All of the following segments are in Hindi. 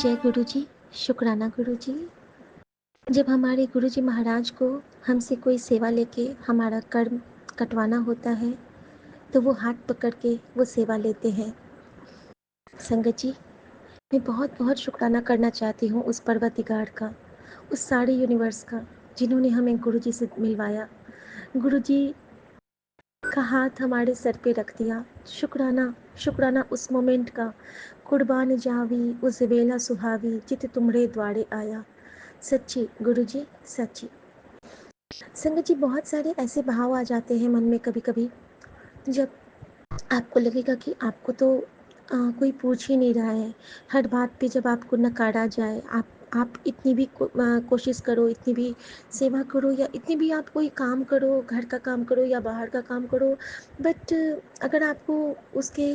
जय गुरु जी, शुक्राना गुरु जी। जब हमारे गुरु जी महाराज को हमसे कोई सेवा लेके हमारा कर्म कटवाना होता है, तो वो हाथ पकड़ के वो सेवा लेते हैं। संगत जी, मैं बहुत बहुत शुक्राना करना चाहती हूँ उस परवरदिगार का, उस सारे यूनिवर्स का, जिन्होंने हमें गुरु जी से मिलवाया। गुरु जी का हाथ हमारे सर पे रख दिया। शुक्राना, शुक्राना उस मोमेंट का। कुर्बान जावी उस वेला सुहावी, जित तुमरे द्वारे आया। सच्ची गुरु जी, सच्ची। संगत जी, बहुत सारे ऐसे भाव आ जाते हैं मन में कभी कभी, जब आपको लगेगा कि आपको तो कोई पूछ ही नहीं रहा है। हर बात पे जब आपको नकारा जाए, आप इतनी भी कोशिश करो, इतनी भी सेवा करो, या इतनी भी आप कोई काम करो, घर का काम करो या बाहर का काम करो, बट अगर आपको उसके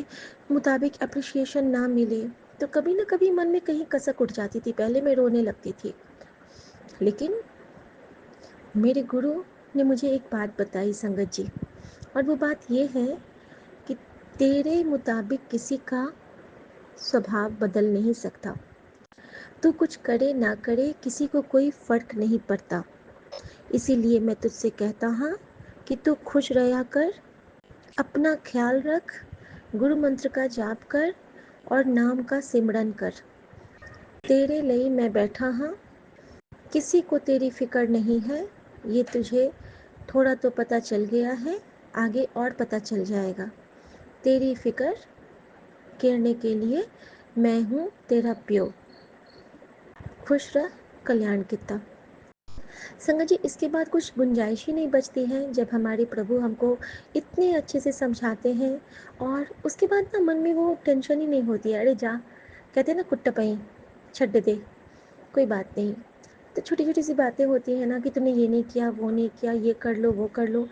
मुताबिक अप्रिशिएशन ना मिले, तो कभी ना कभी मन में कहीं कसक उठ जाती थी। पहले मैं रोने लगती थी, लेकिन मेरे गुरु ने मुझे एक बात बताई संगत जी, और वो बात ये है कि तेरे मुताबिक किसी का स्वभाव बदल नहीं सकता। तू कुछ करे ना करे, किसी को कोई फर्क नहीं पड़ता। इसीलिए मैं तुझसे कहता हूँ कि तू खुश रहा कर, अपना ख्याल रख, गुरु मंत्र का जाप कर और नाम का सिमरन कर। तेरे लिए मैं बैठा हूँ, किसी को तेरी फिक्र नहीं है। ये तुझे थोड़ा तो पता चल गया है, आगे और पता चल जाएगा। तेरी फिक्र करने के लिए मैं हूँ तेरा प्यो। खुश रह, कल्याण किता। संगत जी, इसके बाद कुछ गुंजाइश ही नहीं बचती है जब हमारे प्रभु हमको इतने अच्छे से समझाते हैं, और उसके बाद ना मन में वो टेंशन ही नहीं होती है। अरे जा, कहते हैं ना, कुट्टा पई छड्ड दे, कोई बात नहीं। तो छोटी छोटी सी बातें होती हैं ना, कि तुमने ये नहीं किया, वो नहीं किया, ये कर लो, वो कर लो।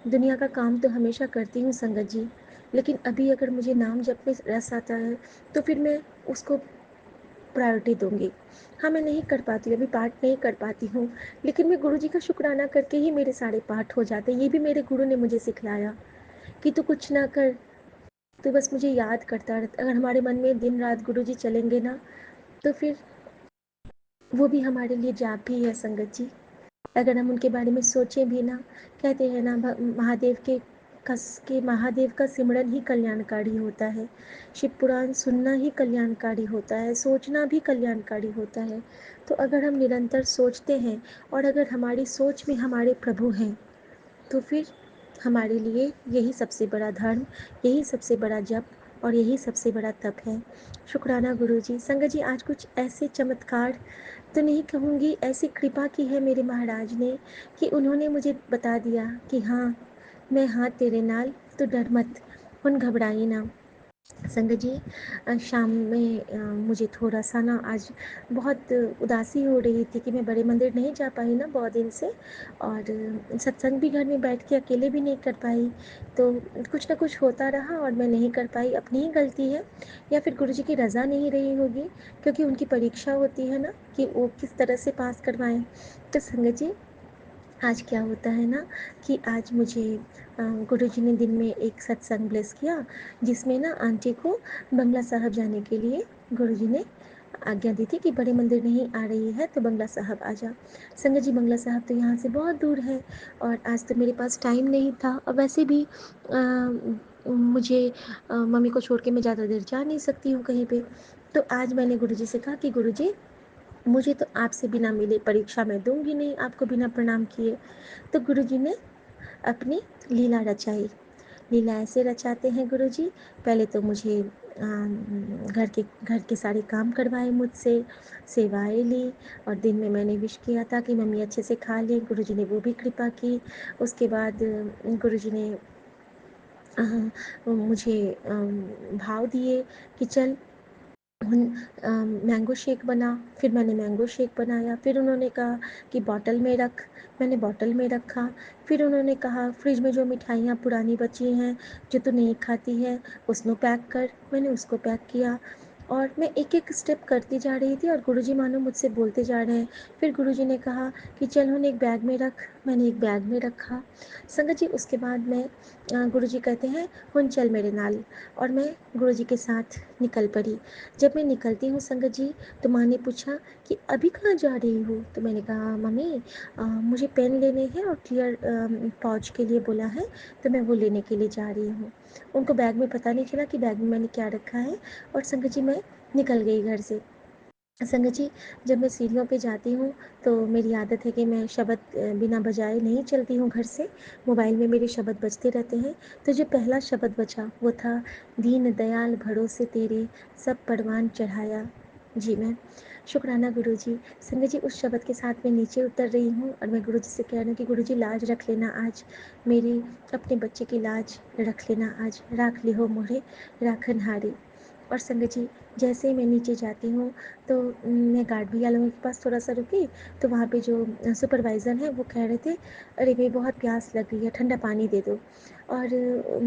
दुनिया का काम तो हमेशा करती हूँ संगत जी, लेकिन अभी अगर मुझे नाम जप में रस आता है, तो फिर मैं उसको प्रायोरिटी दूंगी। हाँ, मैं नहीं कर पाती हूँ, अभी पाठ नहीं कर पाती हूँ, लेकिन मैं गुरु जी का शुक्राना करके ही मेरे सारे पाठ हो जाते हैं। ये भी मेरे गुरु ने मुझे सिखलाया कि तू कुछ ना कर, तू बस मुझे याद करता रह। अगर हमारे मन में दिन रात गुरु जी चलेंगे ना, तो फिर वो भी हमारे लिए जाप ही है संगत जी। अगर हम उनके बारे में सोचें भी ना, कहते हैं ना, महादेव का सिमरन ही कल्याणकारी होता है। शिव पुराण सुनना ही कल्याणकारी होता है, सोचना भी कल्याणकारी होता है। तो अगर हम निरंतर सोचते हैं, और अगर हमारी सोच में हमारे प्रभु हैं, तो फिर हमारे लिए यही सबसे बड़ा धर्म, यही सबसे बड़ा जप और यही सबसे बड़ा तप है। शुक्राना गुरु जी। संगत जी, आज कुछ ऐसे चमत्कार तो नहीं कहूँगी, ऐसी कृपा की है मेरे महाराज ने, कि उन्होंने मुझे बता दिया कि हाँ, मैं हाँ तेरे नाल, तो डर मत, हुन घबराई ना। संगत जी, शाम में मुझे थोड़ा सा ना आज बहुत उदासी हो रही थी कि मैं बड़े मंदिर नहीं जा पाई ना बहुत दिन से, और सत्संग भी घर में बैठ के अकेले भी नहीं कर पाई। तो कुछ ना कुछ होता रहा और मैं नहीं कर पाई। अपनी ही गलती है, या फिर गुरु जी की रज़ा नहीं रही होगी, क्योंकि उनकी परीक्षा होती है ना, कि वो किस तरह से पास करवाएं। तो संगत जी, आज क्या होता है ना, कि आज मुझे गुरुजी ने दिन में एक सत्संग ब्लेस किया, जिसमें ना आंटी को बंगला साहब जाने के लिए गुरुजी ने आज्ञा दी थी कि बड़े मंदिर नहीं आ रही है तो बंगला साहब आ जा। संगत जी, बंगला साहब तो यहाँ से बहुत दूर है, और आज तो मेरे पास टाइम नहीं था, और वैसे भी मुझे मम्मी को छोड़ के मैं ज़्यादा देर जा नहीं सकती हूँ कहीं पे। तो आज मैंने गुरुजी से कहा कि गुरुजी, मुझे तो आपसे बिना मिले परीक्षा मैं दूंगी नहीं, आपको बिना प्रणाम किए। तो गुरुजी ने अपनी लीला रचाई। लीला ऐसे रचाते हैं गुरुजी, पहले तो मुझे घर के सारे काम करवाए मुझसे, सेवाएं ली, और दिन में मैंने विश किया था कि मम्मी अच्छे से खा लें। गुरुजी ने वो भी कृपा की। उसके बाद गुरुजी ने मुझे भाव दिए कि चल मैंगो शेक बना। फिर मैंने मैंगो शेक बनाया। फिर उन्होंने कहा कि बॉटल में रख, मैंने बॉटल में रखा। फिर उन्होंने कहा फ्रिज में जो मिठाइयाँ पुरानी बची हैं, जो तू नहीं खाती है, उसको पैक कर। मैंने उसको पैक किया। और मैं एक-एक स्टेप करती जा रही थी और गुरुजी मानो मुझसे बोलते जा रहे हैं। फिर गुरुजी ने कहा कि चल हुन एक बैग में रख, मैंने एक बैग में रखा। संगत जी उसके बाद मैं गुरुजी कहते हैं हुन चल मेरे नाल, और मैं गुरुजी के साथ निकल पड़ी। जब मैं निकलती हूँ संगत जी, तो माँ ने पूछा कि अभी कहाँ जा रही हो? तो मैंने कहा मम्मी मुझे पेन लेने हैं और क्लियर पाउच के लिए बोला है, तो मैं वो लेने के लिए जा रही हूँ। उनको बैग में पता नहीं चला कि बैग में मैंने क्या रखा है, और संगत जी मैं निकल गई घर से। संगत जी, जब मैं सीढ़ियों पे जाती हूँ तो मेरी आदत है कि मैं शब्द बिना बजाए नहीं चलती हूँ घर से। मोबाइल में मेरे शब्द बजते रहते हैं। तो जो पहला शब्द बजा वो था, दीन दयाल भरोसे तेरे सब परवान चढ़ाया। जी मैं शुक्राना गुरुजी। संगत जी उस शब्द के साथ मैं नीचे उतर रही हूँ और मैं गुरुजी से कह रही हूँ कि गुरुजी लाज रख लेना आज, मेरी अपने बच्चे की लाज रख लेना आज, राख लिहो मोरे राखनहारी। और संगत जी जैसे ही मैं नीचे जाती हूँ तो मैं गार्ड भैया लोगों के पास थोड़ा सा रुकी, तो वहाँ पे जो सुपरवाइज़र हैं वो कह रहे थे, अरे भाई बहुत प्यास लग रही है, ठंडा पानी दे दो। और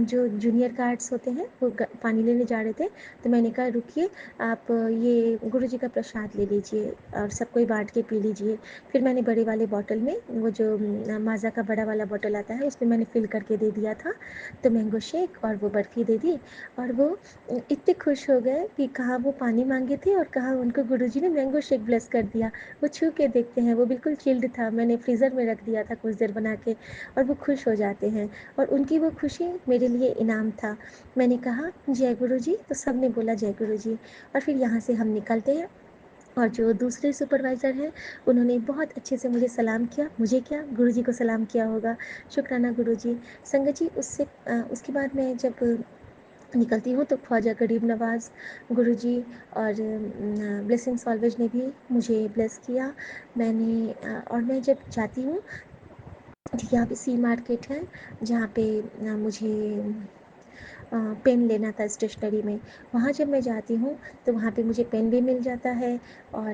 जो जूनियर गार्ड्स होते हैं वो पानी लेने जा रहे थे, तो मैंने कहा रुकिए, आप ये गुरुजी का प्रसाद ले लीजिए और सबको ही बांट के पी लीजिए। फिर मैंने बड़े वाले बॉटल में वो जो माज़ा का बड़ा वाला बॉटल आता है उसमें मैंने फिल करके दे दिया था, तो मैंगो शेक और वो बर्फ़ी दे दी। और वो इतने खुश हो गए कि कहाँ वो पानी मांगे थे और कहाँ उनको गुरुजी ने मैंगो शेक ब्लेस कर दिया। वो छू के देखते हैं, वो बिल्कुल चिल्ड था, मैंने फ्रीज़र में रख दिया था कुछ देर बना के, और वो खुश हो जाते हैं और उनकी वो खुशी मेरे लिए इनाम था। मैंने कहा जय गुरुजी, तो सब ने बोला जय गुरुजी। और फिर यहाँ से हम निकलते हैं और जो दूसरे सुपरवाइज़र हैं उन्होंने बहुत अच्छे से मुझे सलाम किया, मुझे क्या गुरुजी को सलाम किया होगा। शुक्राना गुरुजी। संगत जी उसके बाद मैं जब निकलती हूँ तो ख्वाजा गरीब नवाज़ गुरुजी और ब्लेसिंग्स ऑलवेज ने भी मुझे ब्लेस किया। और मैं जब जाती हूँ, यहाँ पे सी मार्केट है जहाँ पे मुझे पेन लेना था स्टेशनरी में। वहाँ जब मैं जाती हूँ तो वहाँ पे मुझे पेन भी मिल जाता है, और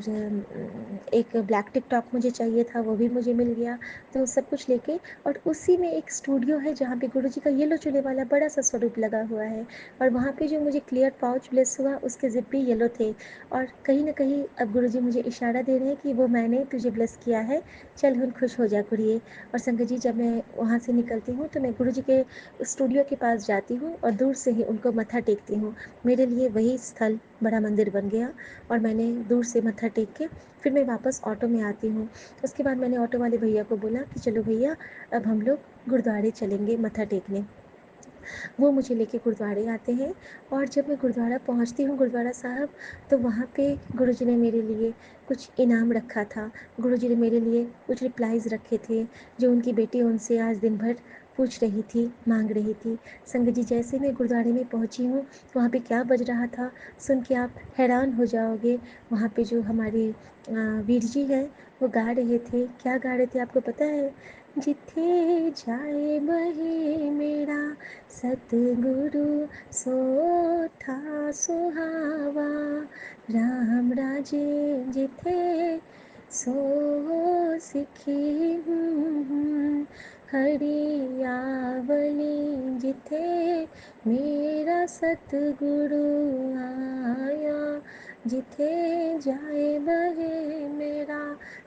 एक ब्लैक टिकटॉक मुझे चाहिए था, वो भी मुझे मिल गया। तो सब कुछ लेके, और उसी में एक स्टूडियो है जहाँ पे गुरुजी का येलो चूल्हे वाला बड़ा सा स्वरूप लगा हुआ है, और वहाँ पे जो मुझे क्लियर पाउच ब्लेस हुआ उसके ज़िप भी येलो थे। और कहीं न कहीं अब गुरुजी मुझे इशारा दे रहे हैं कि वो मैंने तुझे ब्लेस किया है, चल हुन खुश हो जा कुड़िए। और संगत जी जब मैं वहाँ से निकलती हूँ तो मैं गुरुजी के स्टूडियो के पास जाती हूँ और दूर से ही उनको मत्था टेकती हूँ। मेरे लिए वही स्थल बड़ा मंदिर बन गया, और मैंने दूर से मत्था टेक के फिर मैं वापस ऑटो में आती हूँ। उसके बाद मैंने ऑटो वाले भैया को बोला कि चलो भैया, अब हम लोग गुरुद्वारे चलेंगे मत्था टेकने। वो मुझे लेके गुरुद्वारे आते हैं, और जब मैं गुरुद्वारा पहुँचती हूँ गुरुद्वारा साहब, तो वहाँ पे गुरुजी ने मेरे लिए कुछ इनाम रखा था। गुरुजी ने मेरे लिए कुछ रिप्लाईज़ रखे थे जो उनकी बेटी उनसे आज दिन भर पूछ रही थी, मांग रही थी। संगत जी जैसे मैं गुरुद्वारे में पहुँची हूँ, वहाँ पे क्या बज रहा था सुन के आप हैरान हो जाओगे। वहाँ पे जो हमारे वीर जी हैं वो गा रहे थे। क्या गा रहे थे आपको पता है? जिथे जाए बहे मेरा सतगुरु सोठा सुहावा, राम राजे जिथे सो सिखी हरियावली जिथे मेरा सतगुरु आया, जिथे जाए बहे मेरा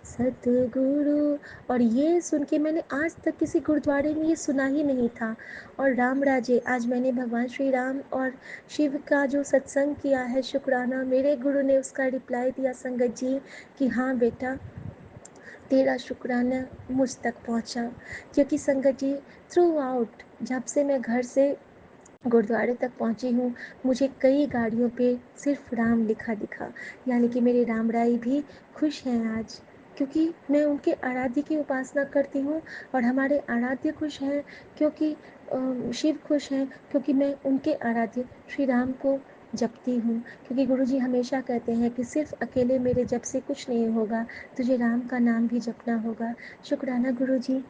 सतगुरु। और ये सुन के मैंने आज तक किसी गुरुद्वारे में ये सुना ही नहीं था। और राम राजे, आज मैंने भगवान श्री राम और शिव का जो सत्संग किया है, शुक्राना मेरे गुरु ने उसका रिप्लाई दिया संगत जी कि हाँ बेटा, तेरा शुक्राना मुझ तक पहुँचा। क्योंकि संगत जी थ्रू आउट जब से मैं घर से गुरुद्वारे तक पहुँची हूँ, मुझे कई गाड़ियों पे सिर्फ राम लिखा दिखा, यानी कि मेरे राम राई भी खुश हैं आज, क्योंकि मैं उनके आराध्य की उपासना करती हूँ, और हमारे आराध्य खुश हैं क्योंकि शिव खुश हैं क्योंकि मैं उनके आराध्य श्री राम को जपती हूँ। क्योंकि गुरुजी हमेशा कहते हैं कि सिर्फ अकेले मेरे जप से कुछ नहीं होगा, तुझे राम का नाम भी जपना होगा। शुक्राना गुरुजी।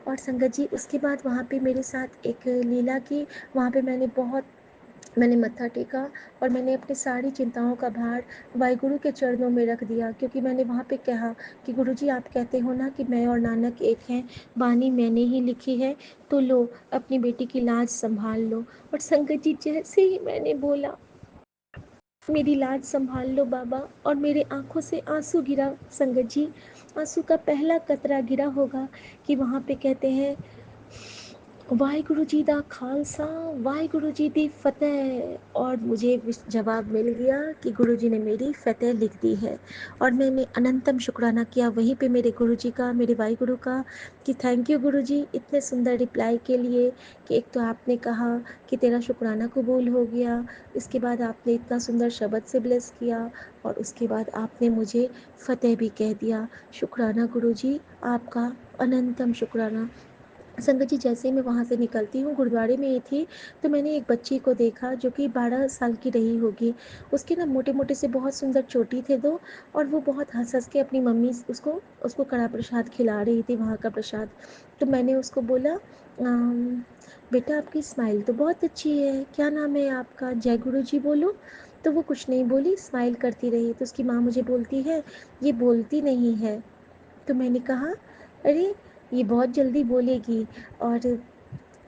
और संगत जी उसके बाद वहाँ पे मेरे साथ एक लीला की। वहाँ पे मैंने मत्था टेका, और मैंने अपनी सारी चिंताओं का भार वाहिगुरु के चरणों में रख दिया, क्योंकि मैंने वहाँ पे कहा कि गुरुजी आप कहते हो ना कि मैं और नानक एक हैं, बानी मैंने ही लिखी है, तो लो अपनी बेटी की लाज संभाल लो। और संगत जी जैसे ही मैंने बोला, मेरी लाज संभाल लो बाबा। और मेरे आँखों से आँसू गिरा संगत जी, आँसू का पहला कतरा गिरा होगा कि वहाँ पे कहते हैं, वाहिगुरु जी दा खालसा, वाहिगुरु जी दी फतेह। और मुझे जवाब मिल गया कि गुरु जी ने मेरी फतेह लिख दी है। और मैंने अनंतम शुक्राना किया वहीं पे मेरे गुरु जी का, मेरे वाहिगुरु का, कि थैंक यू गुरु जी इतने सुंदर रिप्लाई के लिए। कि एक तो आपने कहा कि तेरा शुक्राना कबूल हो गया, इसके बाद आपने इतना सुंदर शब्द से ब्लेस किया, और उसके बाद आपने मुझे फतेह भी कह दिया। शुक्राना गुरु जी, आपका अनंतम शुक्राना। संगत जी, जैसे ही मैं वहाँ से निकलती हूँ, गुरुद्वारे में ही थी, तो मैंने एक बच्ची को देखा जो कि 12 साल की रही होगी। उसके ना मोटे मोटे से बहुत सुंदर चोटी थे दो, और वो बहुत हंस हंस के अपनी मम्मी उसको उसको कड़ा प्रसाद खिला रही थी, वहाँ का प्रसाद। तो मैंने उसको बोला, बेटा आपकी स्माइल तो बहुत अच्छी है, क्या नाम है आपका, जय गुरु जी बोलो। तो वो कुछ नहीं बोली, स्माइल करती रही। तो उसकी माँ मुझे बोलती है, ये बोलती नहीं है। तो मैंने कहा, अरे ये बहुत जल्दी बोलेगी। और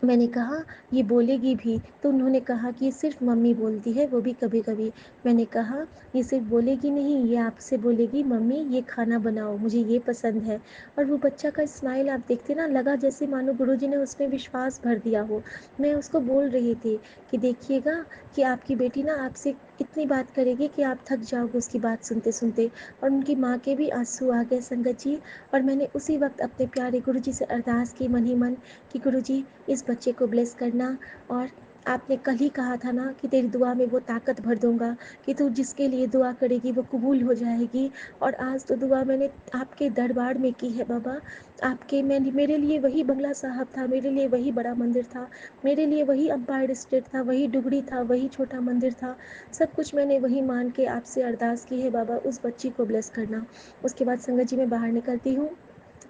मैंने कहा, ये बोलेगी भी। तो उन्होंने कहा कि ये सिर्फ मम्मी बोलती है, वो भी कभी कभी। मैंने कहा, ये सिर्फ बोलेगी नहीं, ये आपसे बोलेगी, मम्मी ये खाना बनाओ, मुझे ये पसंद है। और वो बच्चा का स्माइल आप देखते ना, लगा जैसे मानो गुरुजी ने उसमें विश्वास भर दिया हो। मैं उसको बोल रही थी कि देखिएगा कि आपकी बेटी ना आपसे इतनी बात करेगी कि आप थक जाओगे उसकी बात सुनते सुनते। और उनकी माँ के भी आंसू आ गए संगत जी। और मैंने उसी वक्त अपने प्यारे गुरुजी से अरदास की मन ही मन कि गुरुजी इस बच्चे को ब्लेस करना। और आपने कल ही कहा था ना कि तेरी दुआ में वो ताकत भर दूंगा, कि तू जिसके लिए दुआ करेगी वो कबूल हो जाएगी। और आज तो दुआ मैंने आपके दरबार में की है बाबा। आपके मैंने मेरे लिए वही बंगला साहब था, मेरे लिए वही बड़ा मंदिर था, मेरे लिए वही अम्पायर स्टेट था, वही डुगरी था, वही छोटा मंदिर था। सब कुछ मैंने वही मान के आपसे अरदास की है बाबा, उस बच्ची को ब्लेस करना। उसके बाद संगत जी मैं बाहर निकलती हूँ,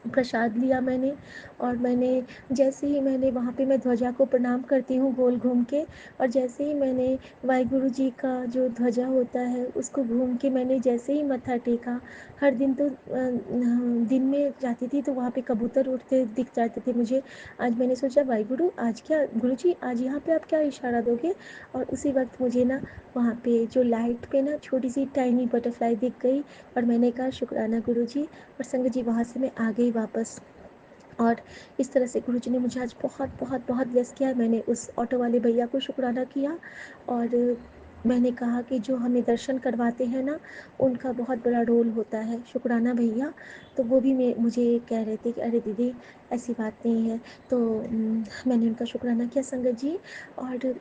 प्रसाद लिया मैंने। और मैंने जैसे ही मैंने वहाँ पे मैं ध्वजा को प्रणाम करती हूँ गोल घूम के। और जैसे ही मैंने वाहिगुरु जी का जो ध्वजा होता है उसको घूम के मैंने जैसे ही मत्था टेका। हर दिन तो दिन में जाती थी तो वहाँ पे कबूतर उड़ते दिख जाते थे मुझे। आज मैंने सोचा, वाहिगुरु आज क्या, गुरु जी आज यहाँ पे आप क्या इशारा दोगे। और उसी वक्त मुझे ना वहाँ पे जो लाइट पे ना छोटी सी टाइनी बटरफ्लाई दिख गई। और मैंने कहा, शुक्राना गुरु जी। और संगत जी वहाँ से मैं आ गई वापस। और इस तरह से गुरुजी ने मुझे आज बहुत बहुत बहुत ब्लेस किया। मैंने उस ऑटो वाले भैया को शुक्राना किया। और मैंने कहा कि जो हमें दर्शन करवाते हैं ना, उनका बहुत बड़ा रोल होता है, शुक्राना भैया। तो वो भी मुझे कह रहे थे कि अरे दीदी ऐसी बात नहीं है। तो मैंने उनका शुक्राना किया संगत जी। और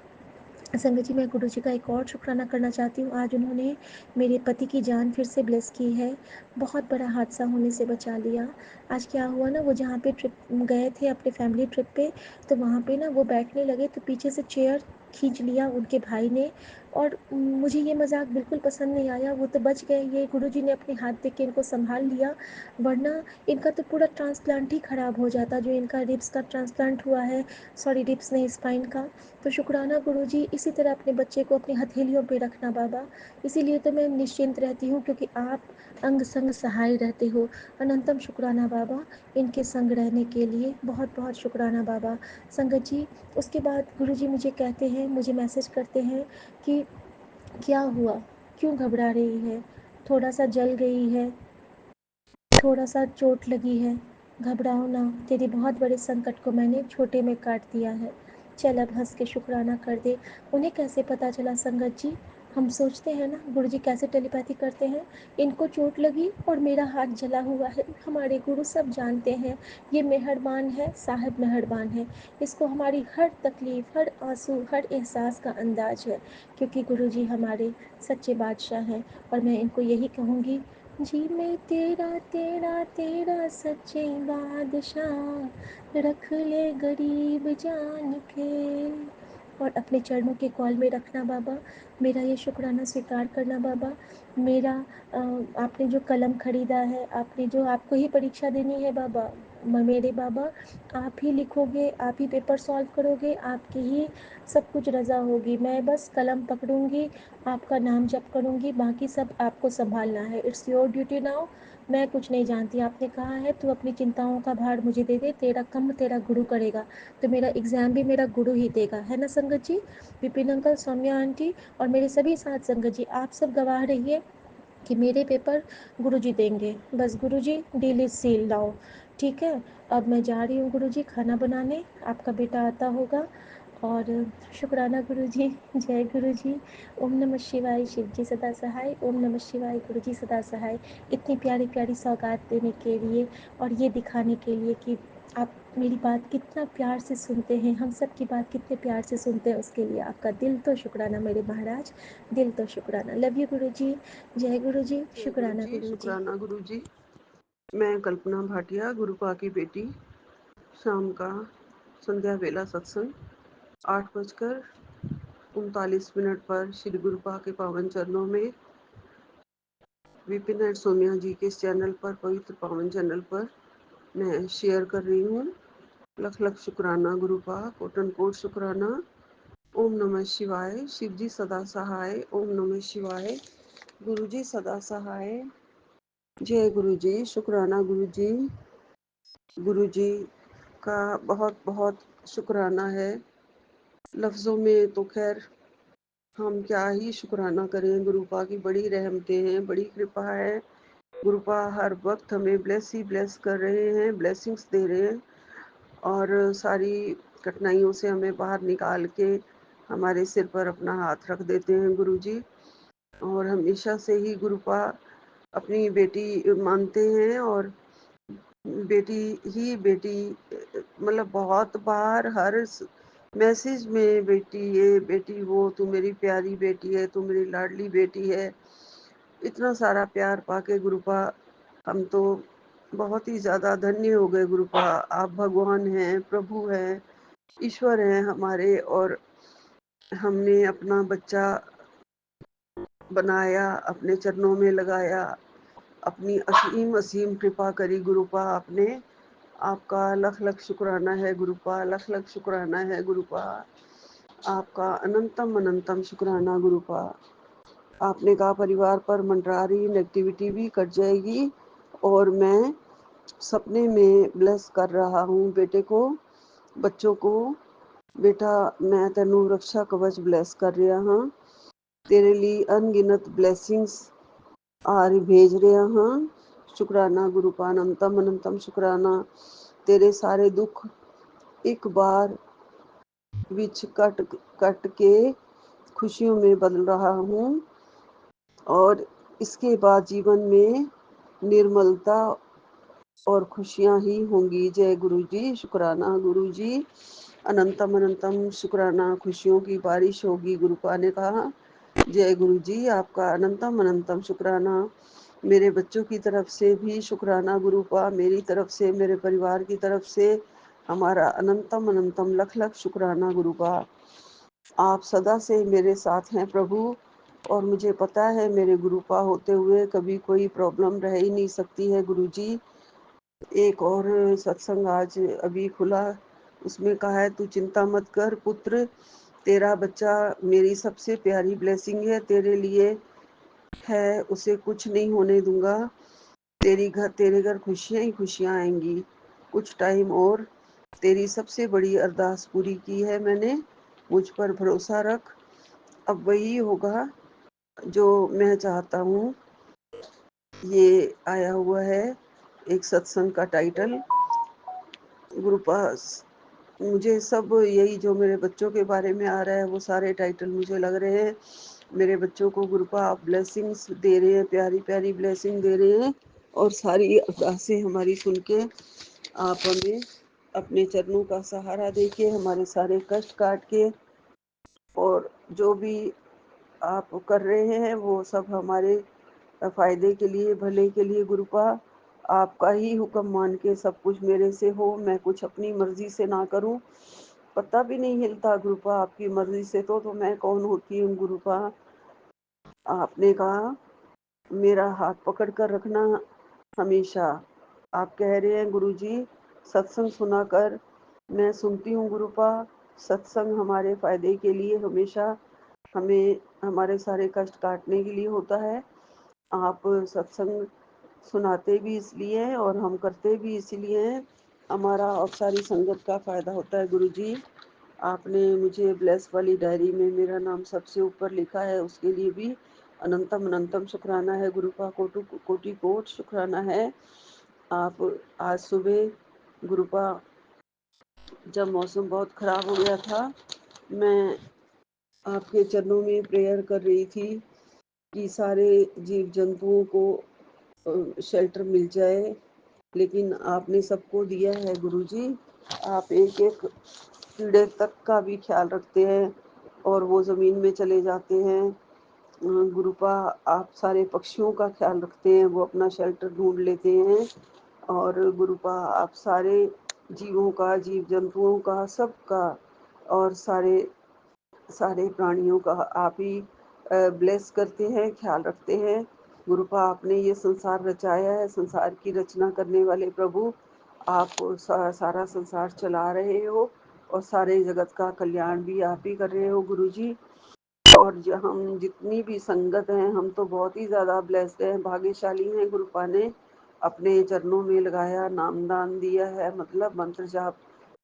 संगत जी मैं गुरु जी का एक और शुक्राना करना चाहती हूँ। आज उन्होंने मेरे पति की जान फिर से ब्लेस की है, बहुत बड़ा हादसा होने से बचा लिया। आज क्या हुआ ना, वो जहाँ पे ट्रिप गए थे अपने फैमिली ट्रिप पे, तो वहाँ पे ना वो बैठने लगे तो पीछे से चेयर खींच लिया उनके भाई ने। और मुझे ये मजाक बिल्कुल पसंद नहीं आया। वो तो बच गए, ये गुरु जी ने अपने हाथ दे के इनको संभाल लिया, वरना इनका तो पूरा ट्रांसप्लांट ही ख़राब हो जाता, जो इनका रिब्स का ट्रांसप्लांट हुआ है। सॉरी, रिब्स नहीं, स्पाइन का। तो शुक्राना गुरु जी, इसी तरह अपने बच्चे को अपनी हथेलियों पे रखना बाबा। इसीलिए तो मैं निश्चिंत रहती हूँ, क्योंकि आप अंग संग सहाय रहते हो। अनंतम शुक्राना बाबा, इनके संग रहने के लिए बहुत बहुत शुक्राना बाबा। संगत जी उसके बाद गुरु जी मुझे कहते हैं, मुझे मैसेज करते हैं कि क्या हुआ, क्यों घबरा रही है, थोड़ा सा जल गई है, थोड़ा सा चोट लगी है, घबराओ ना, तेरे बहुत बड़े संकट को मैंने छोटे में काट दिया है, चल अब हंस के शुक्राना कर दे। उन्हें कैसे पता चला संगत जी, हम सोचते हैं ना गुरु जी कैसे टेलीपैथी करते हैं। इनको चोट लगी और मेरा हाथ जला हुआ है, हमारे गुरु सब जानते हैं। ये मेहरबान है, साहब मेहरबान है। इसको हमारी हर तकलीफ़, हर आंसू, हर एहसास का अंदाज है, क्योंकि गुरु जी हमारे सच्चे बादशाह हैं। और मैं इनको यही कहूँगी, जी मैं तेरा तेरा तेरा सच्चे बादशाह, रख ले गरीब जान के। और अपने चरणों के कॉल में रखना बाबा, मेरा ये शुक्राना स्वीकार करना बाबा। मेरा आपने जो कलम खरीदा है, आपने जो, आपको ही परीक्षा देनी है बाबा, मेरे बाबा, आप ही लिखोगे, आप ही पेपर सॉल्व करोगे, आपकी ही सब कुछ रज़ा होगी। मैं बस कलम पकड़ूंगी, आपका नाम जप करूंगी, बाकी सब आपको संभालना है। It's your duty now. मैं कुछ नहीं जानती। आपने कहा है तू अपनी चिंताओं का भार मुझे दे दे, तेरा काम तेरा गुरु करेगा। तो मेरा एग्ज़ाम भी मेरा गुरु ही देगा, है ना संगत जी? विपिन अंकल, सौम्या आंटी और मेरे सभी साथ संगत जी, आप सब गवाह रहिए कि मेरे पेपर गुरुजी देंगे। बस गुरुजी, डील इज़ सील नाउ। ठीक है, अब मैं जा रही हूँ गुरुजी खाना बनाने, आपका बेटा आता होगा। और शुक्राना गुरुजी, जय गुरुजी। ओम नमः शिवाय, शिव जी सदा सहाय। ओम नमः शिवाय, गुरुजी सदा सहाय। इतनी प्यारी प्यारी सौगात देने के लिए और ये दिखाने के लिए कि आप मेरी बात कितना प्यार से सुनते हैं, हम सब की बात कितने प्यार से सुनते हैं, उसके लिए आपका दिल तो शुक्राना मेरे महाराज, दिल तो शुक्राना। लव यू गुरुजी, जय गुरुजी, जय गुरु शुक्राना जी, गुरुजी। शुक्राना गुरु जी। मैं कल्पना भाटिया, गुरुपा की बेटी। शाम का संध्या बेला सत्संग 8:39 पर श्री गुरुपा के पावन चरणों में विपिन एंड सोनिया जी के इस चैनल पर, पवित्र पावन चैनल पर मैं शेयर कर रही हूँ। लख लख शुक्राना गुरुपा, कोटन कोट शुक्राना। ओम नमः शिवाय, शिव जी सदा सहाय। ओम नमः शिवाय, गुरु जी सदा सहाय। जय गुरु जी, शुक्राना गुरु जी। गुरु जी का बहुत बहुत शुक्राना है। लफ्ज़ों में तो खैर हम क्या ही शुक्राना करें। गुरुपा की बड़ी रहमतें हैं, बड़ी कृपा है। गुरुपा हर वक्त हमें ब्लेस ही ब्लेस कर रहे हैं, ब्लेसिंग्स दे रहे हैं और सारी कठिनाइयों से हमें बाहर निकाल के हमारे सिर पर अपना हाथ रख देते हैं गुरु जी। और हमेशा से ही गुरुपा अपनी बेटी मानते हैं और बेटी ही बेटी, मतलब बहुत बार हर मैसेज में बेटी ये बेटी वो, तू मेरी प्यारी बेटी है, तू मेरी लाडली बेटी है। इतना सारा प्यार पाके गुरुपा हम तो बहुत ही ज़्यादा धन्य हो गए। गुरुपा आप भगवान हैं, प्रभु हैं, ईश्वर हैं हमारे। और हमने अपना बच्चा बनाया, अपने चरणों में लगाया, अपनी असीम असीम कृपा करी गुरुपा आपने। आपका लख लख शुक्राना है गुरुपा, लख लख शुक्राना है गुरुपा। आपका अनंतम अनंतम शुक्राना गुरुपा। आपने कहा परिवार पर मंडरा रही नेगेटिविटी भी कट जाएगी और मैं सपने में ब्लेस कर रहा हूँ बेटे को, बच्चों को। बेटा मैं तेनू रक्षा कवच ब्लेस कर रहा हाँ, तेरे लिए अनगिनत ब्लेसिंग्स आर भेज रहा हाँ। शुक्राना गुरुपा, अनंतम अनंतम शुक्राना। तेरे सारे दुख एक बार विच कट कट के खुशियों में बदल रहा हूँ और इसके बाद जीवन में निर्मलता और खुशियाँ ही होंगी। जय गुरु जी, शुक्राना गुरु जी। अनंतम अनंतम शुक्राना, खुशियों की बारिश होगी गुरुपा ने कहा। जय गुरु जी, आपका अनंतम अनंतम शुक्राना। मेरे बच्चों की तरफ से भी शुक्राना गुरुपा, मेरी तरफ से, मेरे परिवार की तरफ से हमारा अनंतम अनंतम लख लख शुक्राना गुरुपा। आप सदा से मेरे साथ हैं प्रभु और मुझे पता है मेरे गुरुपा होते हुए कभी कोई प्रॉब्लम रह ही नहीं सकती है गुरु जी। एक और सत्संग आज अभी खुला, उसमें कहा है तू चिंता मत कर पुत्र, तेरा बच्चा मेरी सबसे प्यारी ब्लेसिंग है, तेरे लिए है, उसे कुछ नहीं होने दूंगा। तेरे घर खुशियाँ ही खुशियाँ आएंगी। कुछ टाइम और, तेरी सबसे बड़ी अरदास पूरी की है मैंने, मुझ पर भरोसा रख, अब वही होगा जो मैं चाहता हूँ। ये आया हुआ है एक सत्संग का टाइटल। गुरुपास मुझे सब यही जो मेरे बच्चों के बारे में आ रहा है वो सारे टाइटल मुझे लग रहे हैं। मेरे बच्चों को गुरुपा आप ब्लेसिंग्स दे रहे हैं, प्यारी प्यारी ब्लेसिंग दे रहे हैं और सारी अरदासें हमारी सुन के आप हमें अपने चरणों का सहारा दे के हमारे सारे कष्ट काट के और जो भी आप कर रहे हैं वो सब हमारे फ़ायदे के लिए, भले के लिए गुरुपा। आपका ही हुक्म मान के सब कुछ मेरे से हो, मैं कुछ अपनी मर्जी से ना करूं। पता भी नहीं हिलता गुरुपा आपकी मर्जी से, तो मैं कौन होती हूँ गुरुपा। आपने कहा मेरा हाथ पकड़ कर रखना हमेशा। आप कह रहे हैं गुरुजी सत्संग सुनाकर मैं सुनती हूँ गुरुपा। सत्संग हमारे फ़ायदे के लिए हमेशा हमें हमारे सारे कष्ट काटने के लिए होता है। आप सत्संग सुनाते भी इसलिए हैं और हम करते भी इसीलिए हैं। हमारा और सारी संगत का फ़ायदा होता है गुरुजी। आपने मुझे ब्लेस वाली डायरी में मेरा नाम सबसे ऊपर लिखा है, उसके लिए भी अनंतम अनंतम शुक्राना है गुरुपा। कोटि कोटि कोट शुक्राना है। आप आज सुबह गुरुपा, जब मौसम बहुत ख़राब हो गया था, मैं आपके चरणों में प्रेयर कर रही थी कि सारे जीव जंतुओं को शेल्टर मिल जाए, लेकिन आपने सबको दिया है गुरुजी। आप एक एक कीड़े तक का भी ख्याल रखते हैं और वो ज़मीन में चले जाते हैं। गुरुपा, आप सारे पक्षियों का ख्याल रखते हैं, वो अपना शेल्टर ढूंढ लेते हैं। और गुरुपा, आप सारे जीवों का, जीव जंतुओं का, सबका और सारे सारे प्राणियों का आप ही ब्लेस करते हैं, ख्याल रखते हैं। गुरुपा, आपने ये संसार रचाया है, संसार की रचना करने वाले प्रभु आप सारा संसार चला रहे हो और सारे जगत का कल्याण भी आप ही कर रहे हो गुरुजी। और हम जितनी भी संगत हैं, हम तो बहुत ही ज़्यादा ब्लेस्ड हैं, भाग्यशाली हैं। गुरुपा ने अपने चरणों में लगाया, नामदान दिया है, मतलब मंत्र जाप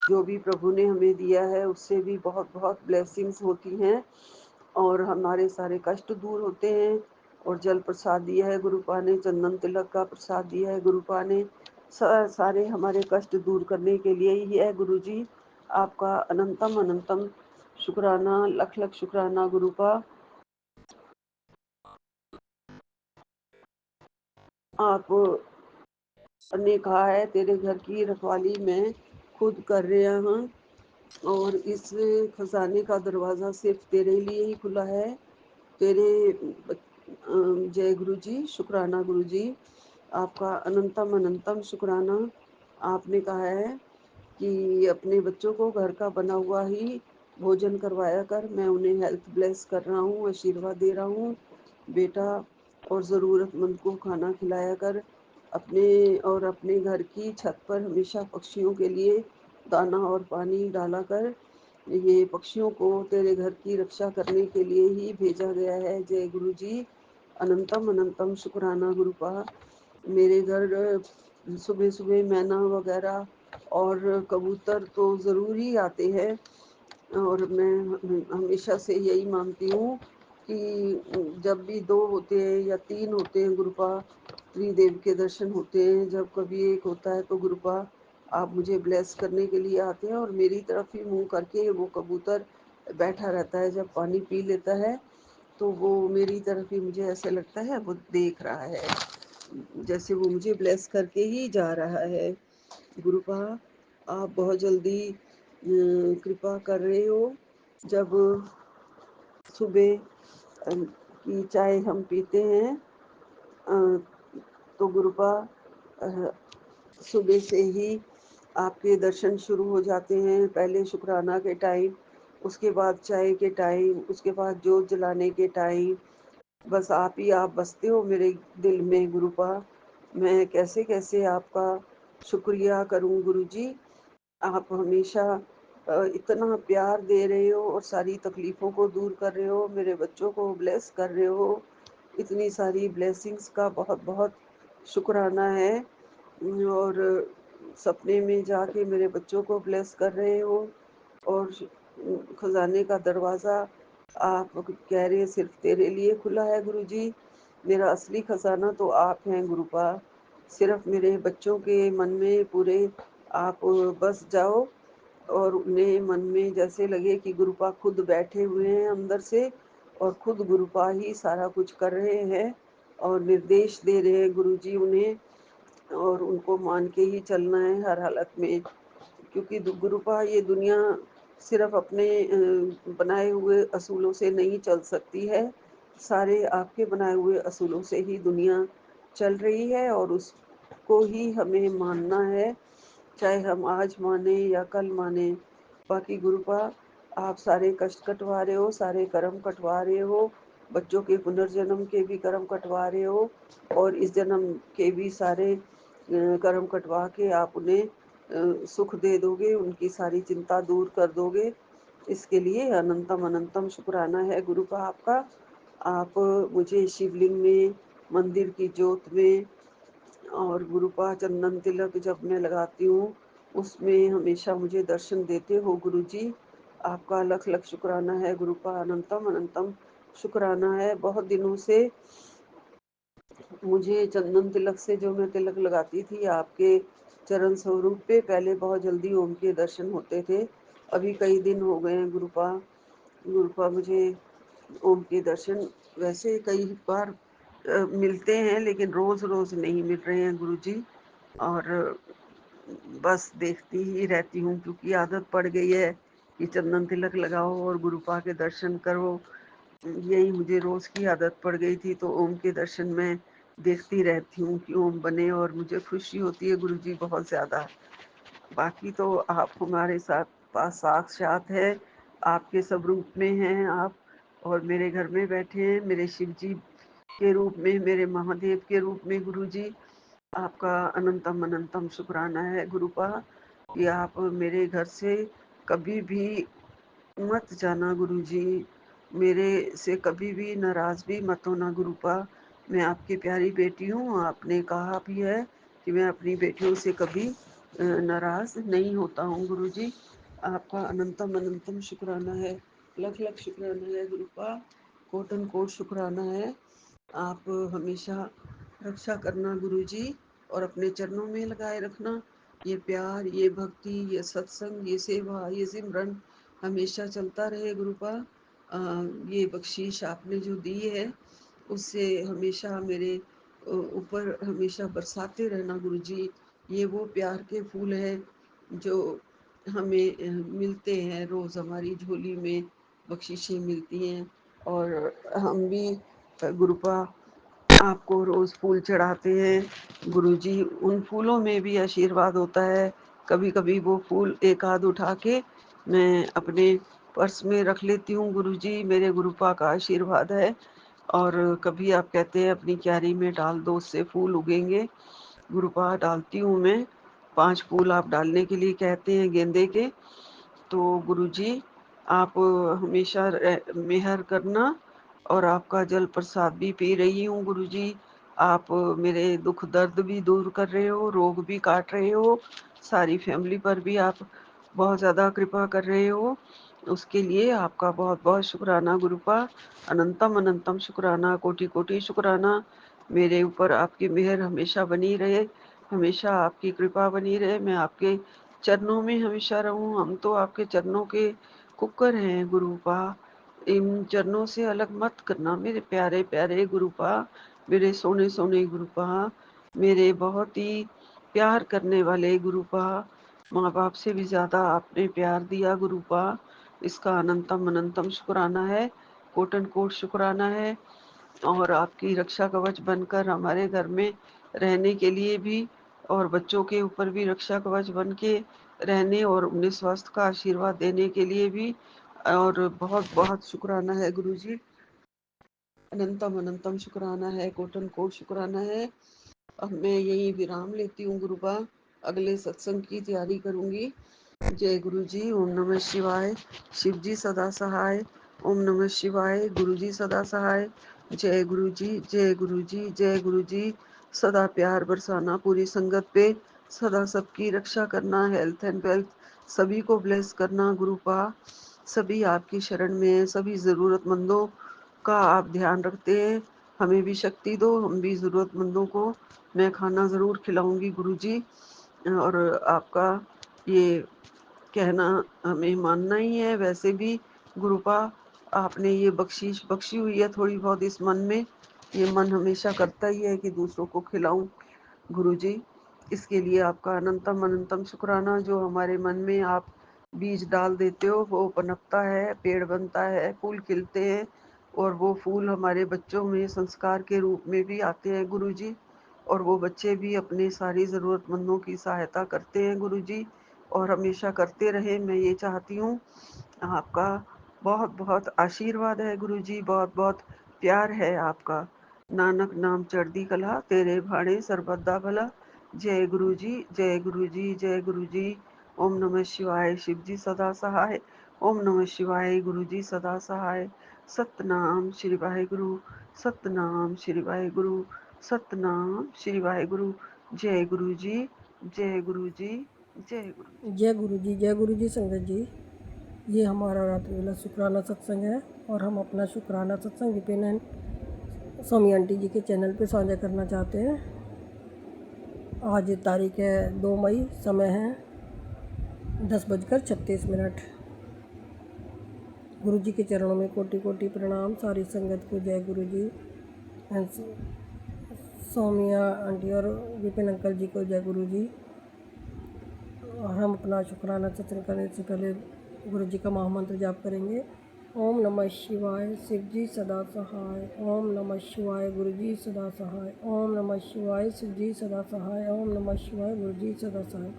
जो भी प्रभु ने हमें दिया है उससे भी बहुत बहुत ब्लेसिंग्स होती हैं और हमारे सारे कष्ट दूर होते हैं। और जल प्रसाद दिया है गुरुपा ने, चंदन तिलक का प्रसाद दिया है गुरुपा ने, सारे हमारे कष्ट दूर करने के लिए ही है गुरुजी। आपका अनंतम अनंतम शुक्राना, लख लख शुक्राना गुरुपा। आप ने कहा है तेरे घर की रखवाली मैं खुद कर रहा हूँ और इस खजाने का दरवाज़ा सिर्फ तेरे लिए ही खुला है। तेरे जय गुरु जी, शुक्राना गुरु जी। आपका अनंतम अनंतम शुक्राना। आपने कहा है कि अपने बच्चों को घर का बना हुआ ही भोजन करवाया कर। मैं उन्हें हेल्थ ब्लेस कर रहा हूँ, आशीर्वाद दे रहा हूँ बेटा। और ज़रूरतमंद को खाना खिलाया कर। अपने घर की छत पर हमेशा पक्षियों के लिए दाना और पानी डाला कर। ये पक्षियों को तेरे घर की रक्षा करने के लिए ही भेजा गया है। जय गुरु जी। अनंतम अनंतम शुक्राना गुरुपा। मेरे घर सुबह सुबह मैना वगैरह और कबूतर तो ज़रूर ही आते हैं और मैं हमेशा से यही मानती हूँ कि जब भी दो होते हैं या तीन होते हैं गुरुपा, त्रिदेव के दर्शन होते हैं। जब कभी एक होता है तो गुरुपा आप मुझे ब्लेस करने के लिए आते हैं और मेरी तरफ ही मुंह करके वो कबूतर बैठा रहता है। जब पानी पी लेता है तो वो मेरी तरफ ही, मुझे ऐसे लगता है वो देख रहा है, जैसे वो मुझे ब्लेस करके ही जा रहा है। गुरुपा, आप बहुत जल्दी कृपा कर रहे हो। जब सुबह की चाय हम पीते हैं अ, तो गुरुपा सुबह से ही आपके दर्शन शुरू हो जाते हैं। पहले शुक्राना के टाइम, उसके बाद चाय के टाइम, उसके बाद जोत जलाने के टाइम। बस आप ही आप बसते हो मेरे दिल में गुरुपा। मैं कैसे कैसे आपका शुक्रिया करूं गुरुजी। आप हमेशा इतना प्यार दे रहे हो और सारी तकलीफ़ों को दूर कर रहे हो, मेरे बच्चों को ब्लेस कर रहे हो। इतनी सारी ब्लेसिंग्स का बहुत बहुत शुक्राना है। और सपने में जाके मेरे बच्चों को ब्लेस कर रहे हो और खजाने का दरवाज़ा आप कह रहे हैं सिर्फ तेरे लिए खुला है गुरुजी। मेरा असली खजाना तो आप हैं गुरुपा। सिर्फ मेरे बच्चों के मन में पूरे आप बस जाओ और उन्हें मन में जैसे लगे कि गुरुपा खुद बैठे हुए हैं अंदर से और खुद गुरुपा ही सारा कुछ कर रहे हैं और निर्देश दे रहे हैं गुरुजी उन्हें। और उनको मान के ही चलना है हर हालत में, क्योंकि गुरुपा ये दुनिया सिर्फ अपने बनाए हुए असूलों से नहीं चल सकती है। सारे आपके बनाए हुए असूलों से ही दुनिया चल रही है और उसको ही हमें मानना है, चाहे हम आज माने या कल माने। बाकी गुरुपा, आप सारे कष्ट कटवा रहे हो, सारे कर्म कटवा रहे हो, बच्चों के पुनर्जन्म के भी कर्म कटवा रहे हो और इस जन्म के भी सारे कर्म कटवा के आप उन्हें सुख दे दोगे, उनकी सारी चिंता दूर कर दोगे। इसके लिए अनंतम अनंतम शुक्राना है गुरु का आपका। आप मुझे शिवलिंग में, मंदिर की जोत में और गुरु का चंदन तिलक जब मैं लगाती हूँ, उसमें हमेशा मुझे दर्शन देते हो गुरु जी। आपका लख लख शुक्राना है गुरु का, अनंतम अनंतम शुक्राना है। बहुत दिनों से मुझे चंदन तिलक से जो मैं तिलक लगाती थी आपके चरण स्वरूप पे, पहले बहुत जल्दी ओम के दर्शन होते थे। अभी कई दिन हो गए हैं गुरुपा मुझे ओम के दर्शन वैसे कई बार मिलते हैं, लेकिन रोज रोज नहीं मिल रहे हैं गुरुजी। और बस देखती ही रहती हूँ, क्योंकि आदत पड़ गई है कि चंदन तिलक लगाओ और गुरुपा के दर्शन करो। यही मुझे रोज की आदत पड़ गई थी, तो ओम के दर्शन में देखती रहती हूँ कि ओम बने, और मुझे खुशी होती है गुरुजी बहुत ज्यादा। बाकी तो आप हमारे साथ पास साक्षात है, आपके सब रूप में हैं आप, और मेरे घर में बैठे हैं मेरे शिव जी के रूप में, मेरे महादेव के रूप में गुरुजी। आपका अनंतम अनंतम शुक्राना है गुरुपा कि आप मेरे घर से कभी भी मत जाना गुरुजी, मेरे से कभी भी नाराज भी मत होना गुरुपा। मैं आपकी प्यारी बेटी हूँ, आपने कहा भी है कि मैं अपनी बेटियों से कभी नाराज नहीं होता हूँ गुरुजी। आपका अनंतम अनंतम शुक्राना है, लख लख शुक्राना है गुरुपा, कोटन कोट शुक्राना है। आप हमेशा रक्षा करना गुरुजी, और अपने चरणों में लगाए रखना। ये प्यार, ये भक्ति, ये सत्संग, ये सेवा, ये सिमरन हमेशा चलता रहे गुरुपा। ये बख्शीश आपने जो दी है, उससे हमेशा मेरे ऊपर हमेशा बरसाते रहना गुरुजी। ये वो प्यार के फूल हैं जो हमें मिलते हैं, रोज़ हमारी झोली में बख्शीशें मिलती हैं, और हम भी गुरुपा आपको रोज फूल चढ़ाते हैं गुरुजी। उन फूलों में भी आशीर्वाद होता है। कभी कभी वो फूल एक आध उठा के मैं अपने पर्स में रख लेती हूँ गुरुजी, मेरे गुरुपा का आशीर्वाद है। और कभी आप कहते हैं अपनी क्यारी में डाल दो, उससे फूल उगेंगे। गुरुपा डालती हूँ मैं, 5 फूल आप डालने के लिए कहते हैं गेंदे के। तो गुरुजी आप हमेशा मेहर करना, और आपका जल प्रसाद भी पी रही हूँ गुरुजी। आप मेरे दुख दर्द भी दूर कर रहे हो, रोग भी काट रहे हो, सारी फैमिली पर भी आप बहुत ज़्यादा कृपा कर रहे हो। उसके लिए आपका बहुत बहुत शुक्राना गुरुपा, अनंतम अनंतम शुक्राना, कोटि कोटि शुक्राना। मेरे ऊपर आपकी मेहर हमेशा बनी रहे, हमेशा आपकी कृपा बनी रहे, मैं आपके चरणों में हमेशा रहूं। हम तो आपके चरणों के कुकर हैं गुरुपा, इन चरणों से अलग मत करना मेरे प्यारे प्यारे गुरुपा, मेरे सोने सोने गुरुपा, मेरे बहुत ही प्यार करने वाले गुरुपा। माँ बाप से भी ज्यादा आपने प्यार दिया गुरुपा, इसका अनंतम अनंतम शुक्राना है, कोटन कोट शुक्राना है। और आपकी रक्षा कवच बनकर हमारे घर में रहने के लिए भी, और बच्चों के ऊपर भी रक्षा कवच बन के रहने और उन्हें स्वास्थ्य का आशीर्वाद देने के लिए भी, और बहुत बहुत शुक्राना है गुरुजी। अनंतम अनंतम शुक्राना है, कोटन कोट शुक्राना है। अब मैं यही विराम लेती हूँ गुरुपा, अगले सत्संग की तैयारी करूंगी। जय गुरु जी, ओम नमः शिवाय। शिव जी सदा सहाय। ओम नमः शिवाय, गुरु जी सदा सहाय। जय गुरु जी, जय गुरु जी, जय गुरु जी। सदा प्यार बरसाना पूरी संगत पे, सदा सबकी रक्षा करना, हेल्थ एंड वेल्थ सभी को ब्लेस करना गुरुपा। सभी आपकी शरण में है, सभी जरूरतमंदों का आप ध्यान रखते हैं। हमें भी शक्ति दो, हम भी जरूरतमंदों को मैं खाना जरूर खिलाऊंगी गुरुजी। और आपका ये कहना हमें मानना ही है। वैसे भी गुरुपा आपने ये बख्शीश बख्शी हुई है थोड़ी बहुत इस मन में, ये मन हमेशा करता ही है कि दूसरों को खिलाऊं गुरुजी। इसके लिए आपका अनंतम अनंतम शुक्राना। जो हमारे मन में आप बीज डाल देते हो, वो पनपता है, पेड़ बनता है, फूल खिलते हैं, और वो फूल हमारे बच्चों में संस्कार के रूप में भी आते हैं गुरुजी। और वो बच्चे भी अपने सारी ज़रूरतमंदों की सहायता करते हैं गुरुजी, और हमेशा करते रहे, मैं ये चाहती हूँ। आपका बहुत बहुत आशीर्वाद है गुरुजी, बहुत बहुत प्यार है आपका। नानक नाम चढ़दी कला, तेरे भाणे सरबत दा भला। जय गुरु जी, जय गुरु जी, जय गुरु जी। ओम नमः शिवाय। शिव जी सदा सहाय। ओम नमः शिवाय। गुरु जी सदा सहाय। सतनाम श्री वाहिगुरु, सतनाम श्री वाहिगुरु, सतनाम श्री वाहिगुरु। जय गुरु जी, जय गुरु जी, जय गुरु जी। जय गुरु जी, जय गुरु जी। संगत जी, ये हमारा रात्रि वाला शुक्राना सत्संग है और हम अपना शुक्राना सत्संग विपिन स्वामी आंटी जी के चैनल पे साझा करना चाहते हैं। आज तारीख है 2 मई, समय है 10:36। गुरु जी के चरणों में कोटि कोटि प्रणाम। सारी संगत को जय गुरु जी। सौम्या आंटी और विपिन अंकल जी को जय गुरु जी। और हम अपना शुक्राना सत्संग करने से पहले गुरु जी का महामंत्र जाप करेंगे। ओम नमः शिवाय, शिव जी सदा सहाय। ओम नमः शिवाय, गुरु जी सदा सहाय। ओम नमः शिवाय, शिव जी सदा सहाय। ओम नमः शिवाय, गुरु जी सदा सहाय।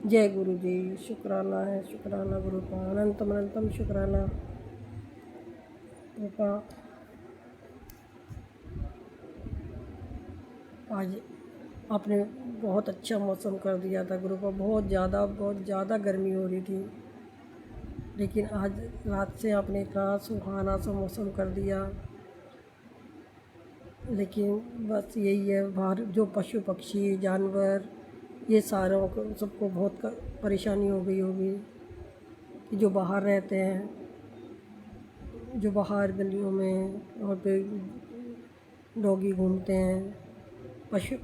जय गुरु जी। शुक्राना है, शुक्राना गुरु का, अनंतम अनंतम शुक्राना गुरु का। आज आपने बहुत अच्छा मौसम कर दिया था गुरु को। बहुत ज़्यादा गर्मी हो रही थी, लेकिन आज रात से आपने इतना सुहाना सा मौसम कर दिया। लेकिन बस यही है, बाहर जो पशु पक्षी जानवर ये सारों को सबको बहुत परेशानी हो गई होगी कि जो बाहर रहते हैं, जो बाहर गलियों में वहाँ पे डॉगी घूमते हैं, पशु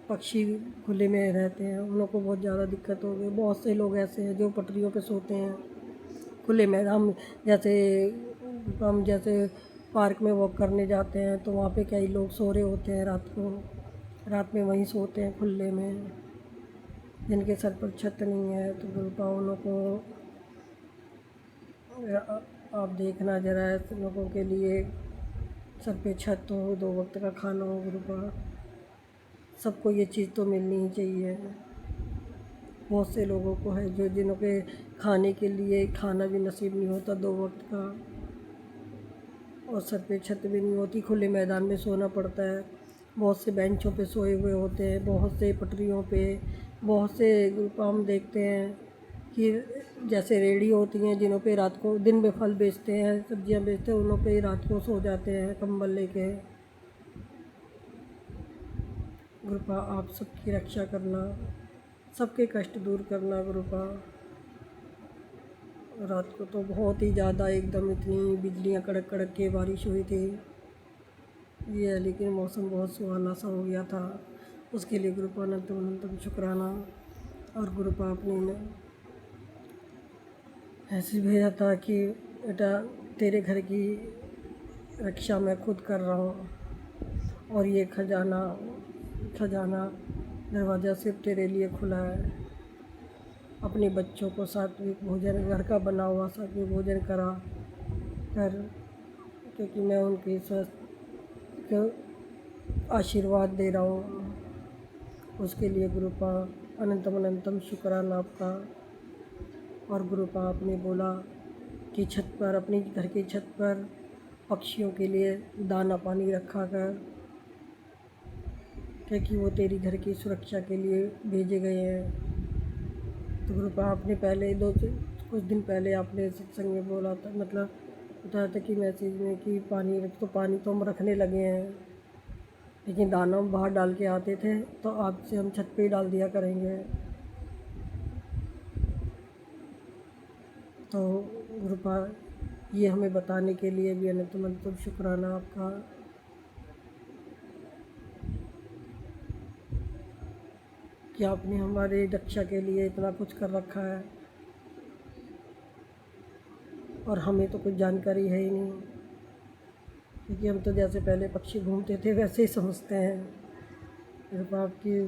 पक्षी खुले में रहते हैं, उन लोगों को बहुत ज़्यादा दिक्कत हो गई। बहुत से लोग ऐसे हैं जो पटरियों पे सोते हैं खुले में। हम जैसे पार्क में वॉक करने जाते हैं तो वहाँ पे कई लोग सो रहे होते हैं रात में वहीं सोते हैं खुले में, जिनके सर पर छत नहीं है। तो गुरुपा उन लोगों को आप देखना ज़रा, ऐसे लोगों के लिए सर पे छत हो, 2 वक्त का खाना हो। गुरुपा सबको ये चीज़ तो मिलनी ही चाहिए। बहुत से लोगों को है जो जिनों के खाने के लिए खाना भी नसीब नहीं होता 2 वक्त का, और सर पे छत भी नहीं होती, खुले मैदान में सोना पड़ता है। बहुत से बेंचों पे सोए हुए होते हैं, बहुत से पटरियों पे, बहुत से ग्रुप हम देखते हैं कि जैसे रेहड़ी होती हैं जिन्हों पे रात को दिन में फल बेचते हैं, सब्जियां बेचते हैं, उन्हों पे ही रात को सो जाते हैं कंबल लेके। गुरुपा आप सबकी रक्षा करना, सबके कष्ट दूर करना गुरुपा। रात को तो बहुत ही ज़्यादा एकदम इतनी बिजलियाँ कड़क कड़क के बारिश हुई थी ये, लेकिन मौसम बहुत सुहाना सा हो गया था। उसके लिए गुरुपा अनंतम अनंतम शुक्राना। और गुरुपा अपने में ऐसे भेजा था कि बेटा तेरे घर की रक्षा मैं खुद कर रहा हूँ, और ये खजाना दरवाज़ा सिर्फ तेरे लिए खुला है। अपने बच्चों को सात्विक भोजन, घर का बना हुआ सात्विक भोजन करा कर, क्योंकि मैं उनके स्वास्थ्य को आशीर्वाद दे रहा हूँ। उसके लिए गुरुपा अनंतम अनंतम शुक्राना आपका। और गुरुपा आपने बोला कि छत पर, अपनी घर की छत पर पक्षियों के लिए दाना पानी रखा कर, क्योंकि वो तेरी घर की सुरक्षा के लिए भेजे गए हैं। तो गुरुपा आपने पहले कुछ दिन पहले आपने सत्संग में बोला था, मतलब बताया था कि मैसेज में कि पानी रख, तो पानी तो हम रखने लगे हैं, लेकिन दाना हम बाहर डाल के आते थे, तो आपसे हम छत पे ही डाल दिया करेंगे। तो गुरुपा ये हमें बताने के लिए भी अनंतम अनंतम शुक्राना आपका। कि आपने हमारे रक्षा के लिए इतना कुछ कर रखा है, और हमें तो कुछ जानकारी है ही नहीं, क्योंकि हम तो जैसे पहले पक्षी घूमते थे वैसे ही समझते हैं। गुरुपा आपकी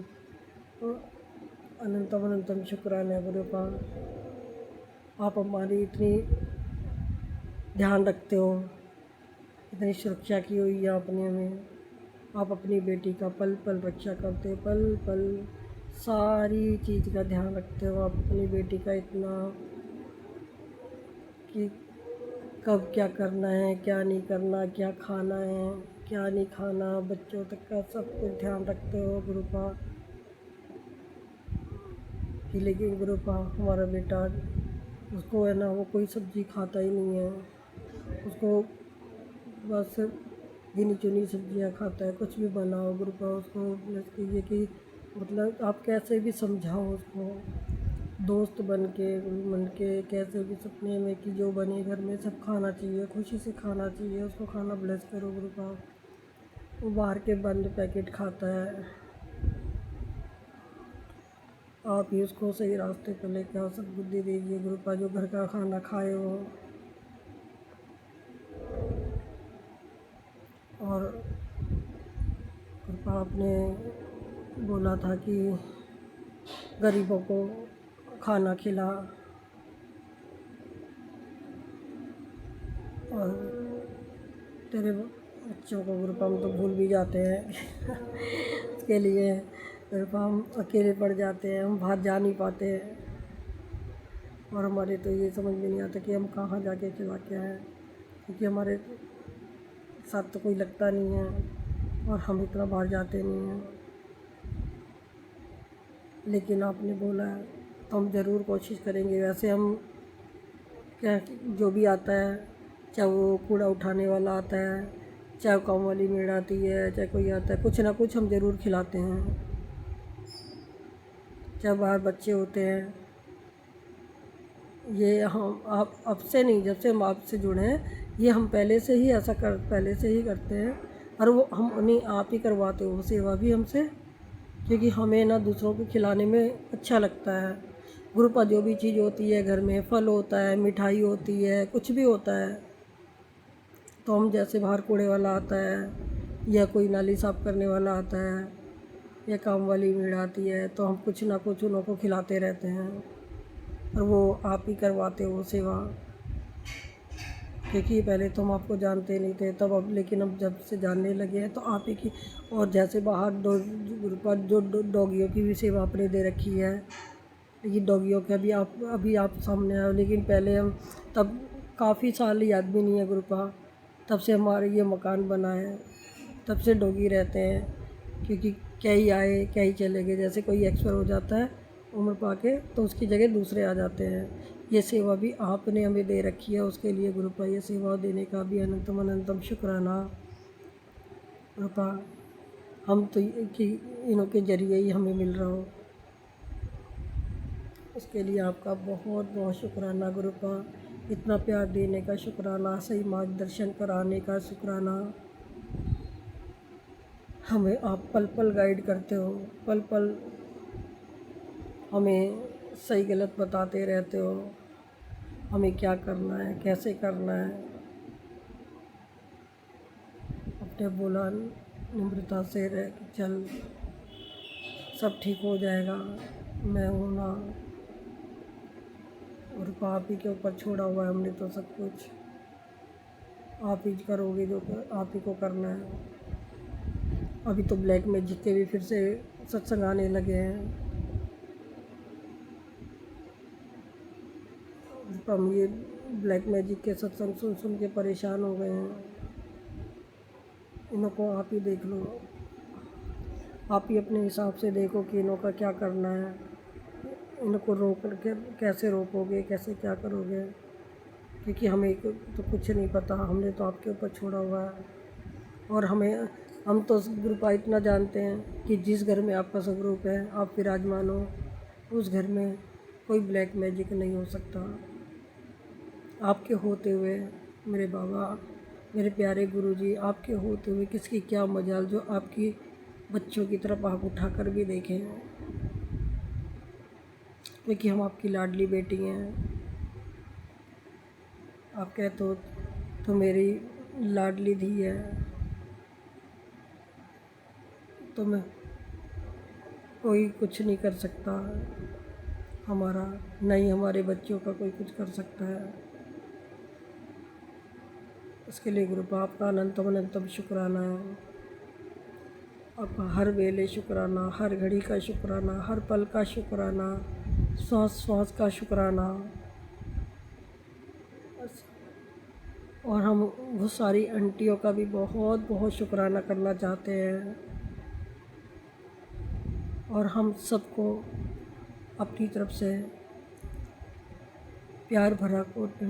अनंतम अनंतम शुक्राना है गुरुपा। आप हमारी इतनी ध्यान रखते हो, इतनी सुरक्षा की हुई है आपने हमें। आप अपनी बेटी का पल पल रक्षा करते हो, पल पल सारी चीज़ का ध्यान रखते हो आप अपनी बेटी का, इतना कि कब क्या करना है, क्या नहीं करना, क्या खाना है, क्या नहीं खाना, बच्चों तक का सब कुछ ध्यान रखते हो गुरुपा। कि लेकिन गुरुपा हमारा बेटा, उसको है ना वो कोई सब्ज़ी खाता ही नहीं है, उसको बस गिनी चुनी सब्जियां खाता है। कुछ भी बनाओ गुरुपा उसको बस कीजिए कि मतलब आप कैसे भी समझाओ उसको, दोस्त बन के कैसे भी सपने में कि जो बने घर में सब खाना चाहिए, खुशी से खाना चाहिए, उसको खाना ब्लेस करो गुरुपा। वो बाहर के बंद पैकेट खाता है, आप ही उसको सही रास्ते पर लेके आओ, सब बुद्धि दीजिए गुरुपा, जो घर का खाना खाए वो। और गुरुपा आपने बोला था कि गरीबों को खाना खिला, और तेरे बच्चों को गुरुपा हम तो भूल भी जाते हैं उसके लिए गुरुपा हम अकेले पड़ जाते हैं, हम बाहर जा नहीं पाते हैं, और हमारे तो ये समझ में नहीं आता कि हम कहाँ जाके खिला के आए, क्योंकि हमारे साथ तो कोई लगता नहीं है और हम इतना बाहर जाते नहीं हैं। लेकिन आपने बोला है तो हम ज़रूर कोशिश करेंगे। वैसे हम क्या, जो भी आता है, चाहे वो कूड़ा उठाने वाला आता है, चाहे काम वाली मेड आती है, चाहे कोई आता है, कुछ ना कुछ हम ज़रूर खिलाते हैं। चाहे बाहर बच्चे होते हैं, ये हम आप अब से नहीं, जब से हम आपसे जुड़े हैं ये हम पहले से ही करते हैं, और वो हम उन्हीं आप ही करवाते हो सेवा भी हमसे, क्योंकि हमें ना दूसरों को खिलाने में अच्छा लगता है। गुरुपा जो भी चीज़ होती है घर में, फल होता है, मिठाई होती है, कुछ भी होता है, तो हम जैसे बाहर कूड़े वाला आता है या कोई नाली साफ़ करने वाला आता है या काम वाली मेड आती है, तो हम कुछ ना कुछ उन लोगों को खिलाते रहते हैं, और वो आप ही करवाते हो सेवा। क्योंकि पहले तो हम आपको जानते नहीं थे तब, अब लेकिन अब जब से जानने लगे हैं तो आप ही की। और जैसे बाहर डॉगियों की भी सेवा आपने दे रखी है, लेकिन डॉगियों के अभी आप सामने आए, लेकिन पहले हम तब काफ़ी साल याद भी नहीं है गुरुपा, तब से हमारे ये मकान बना है, तब से डॉगी रहते हैं, क्योंकि क्या ही आए क्या ही चले गए, जैसे कोई एक्सपायर हो जाता है उम्र पा के तो उसकी जगह दूसरे आ जाते हैं। ये सेवा भी आपने हमें दे रखी है, उसके लिए गुरुपा ये सेवा देने का भी अनंतम अनंतम शुक्राना गुरुपा। हम तो कि इन्हों के जरिए ही हमें मिल रहा हो, उसके लिए आपका बहुत बहुत शुक्राना गुरुपा। इतना प्यार देने का शुक्राना, सही मार्गदर्शन कराने का शुक्राना। हमें आप पल पल गाइड करते हो, पल पल हमें सही गलत बताते रहते हो, हमें क्या करना है, कैसे करना है। अपने बोला निम्रता से रह के चल, सब ठीक हो जाएगा, मैं हूँ ना। और आप ही के ऊपर छोड़ा हुआ है हमने तो सब कुछ, आप ही करोगे जो आप ही को करना है। अभी तो ब्लैक मैजिक के भी फिर से सत्संग आने लगे हैं, हम ये ब्लैक मैजिक के सत्संग सुन सुन के परेशान हो गए हैं। इनको आप ही देख लो, आप ही अपने हिसाब से देखो कि इनों का क्या करना है, इनको रोक के कैसे रोकोगे, कैसे क्या करोगे, क्योंकि हमें तो कुछ नहीं पता, हमने तो आपके ऊपर छोड़ा हुआ है। और हम तो गुरुपा इतना जानते हैं कि जिस घर में आपका स्वरूप है, आप विराजमान हो, उस घर में कोई ब्लैक मैजिक नहीं हो सकता। आपके होते हुए मेरे बाबा, मेरे प्यारे गुरुजी, आपके होते हुए किसकी क्या मजाल जो आपकी बच्चों की तरफ आँख उठाकर भी देखें, क्योंकि हम आपकी लाडली बेटी हैं। आप कहते हो तो मेरी लाडली धी है, तो मैं कोई कुछ नहीं कर सकता हमारा, नहीं हमारे बच्चों का कोई कुछ कर सकता है। इसके लिए गुरुपा आपका अनंतम अनंतम शुक्राना है, आपका हर वेले शुक्राना, हर घड़ी का शुक्राना, हर पल का शुक्राना, श्वास श्वास का शुक्राना। और हम वो सारी आंटियों का भी बहुत बहुत शुक्राना करना चाहते हैं, और हम सबको अपनी तरफ से प्यार भरा कोटि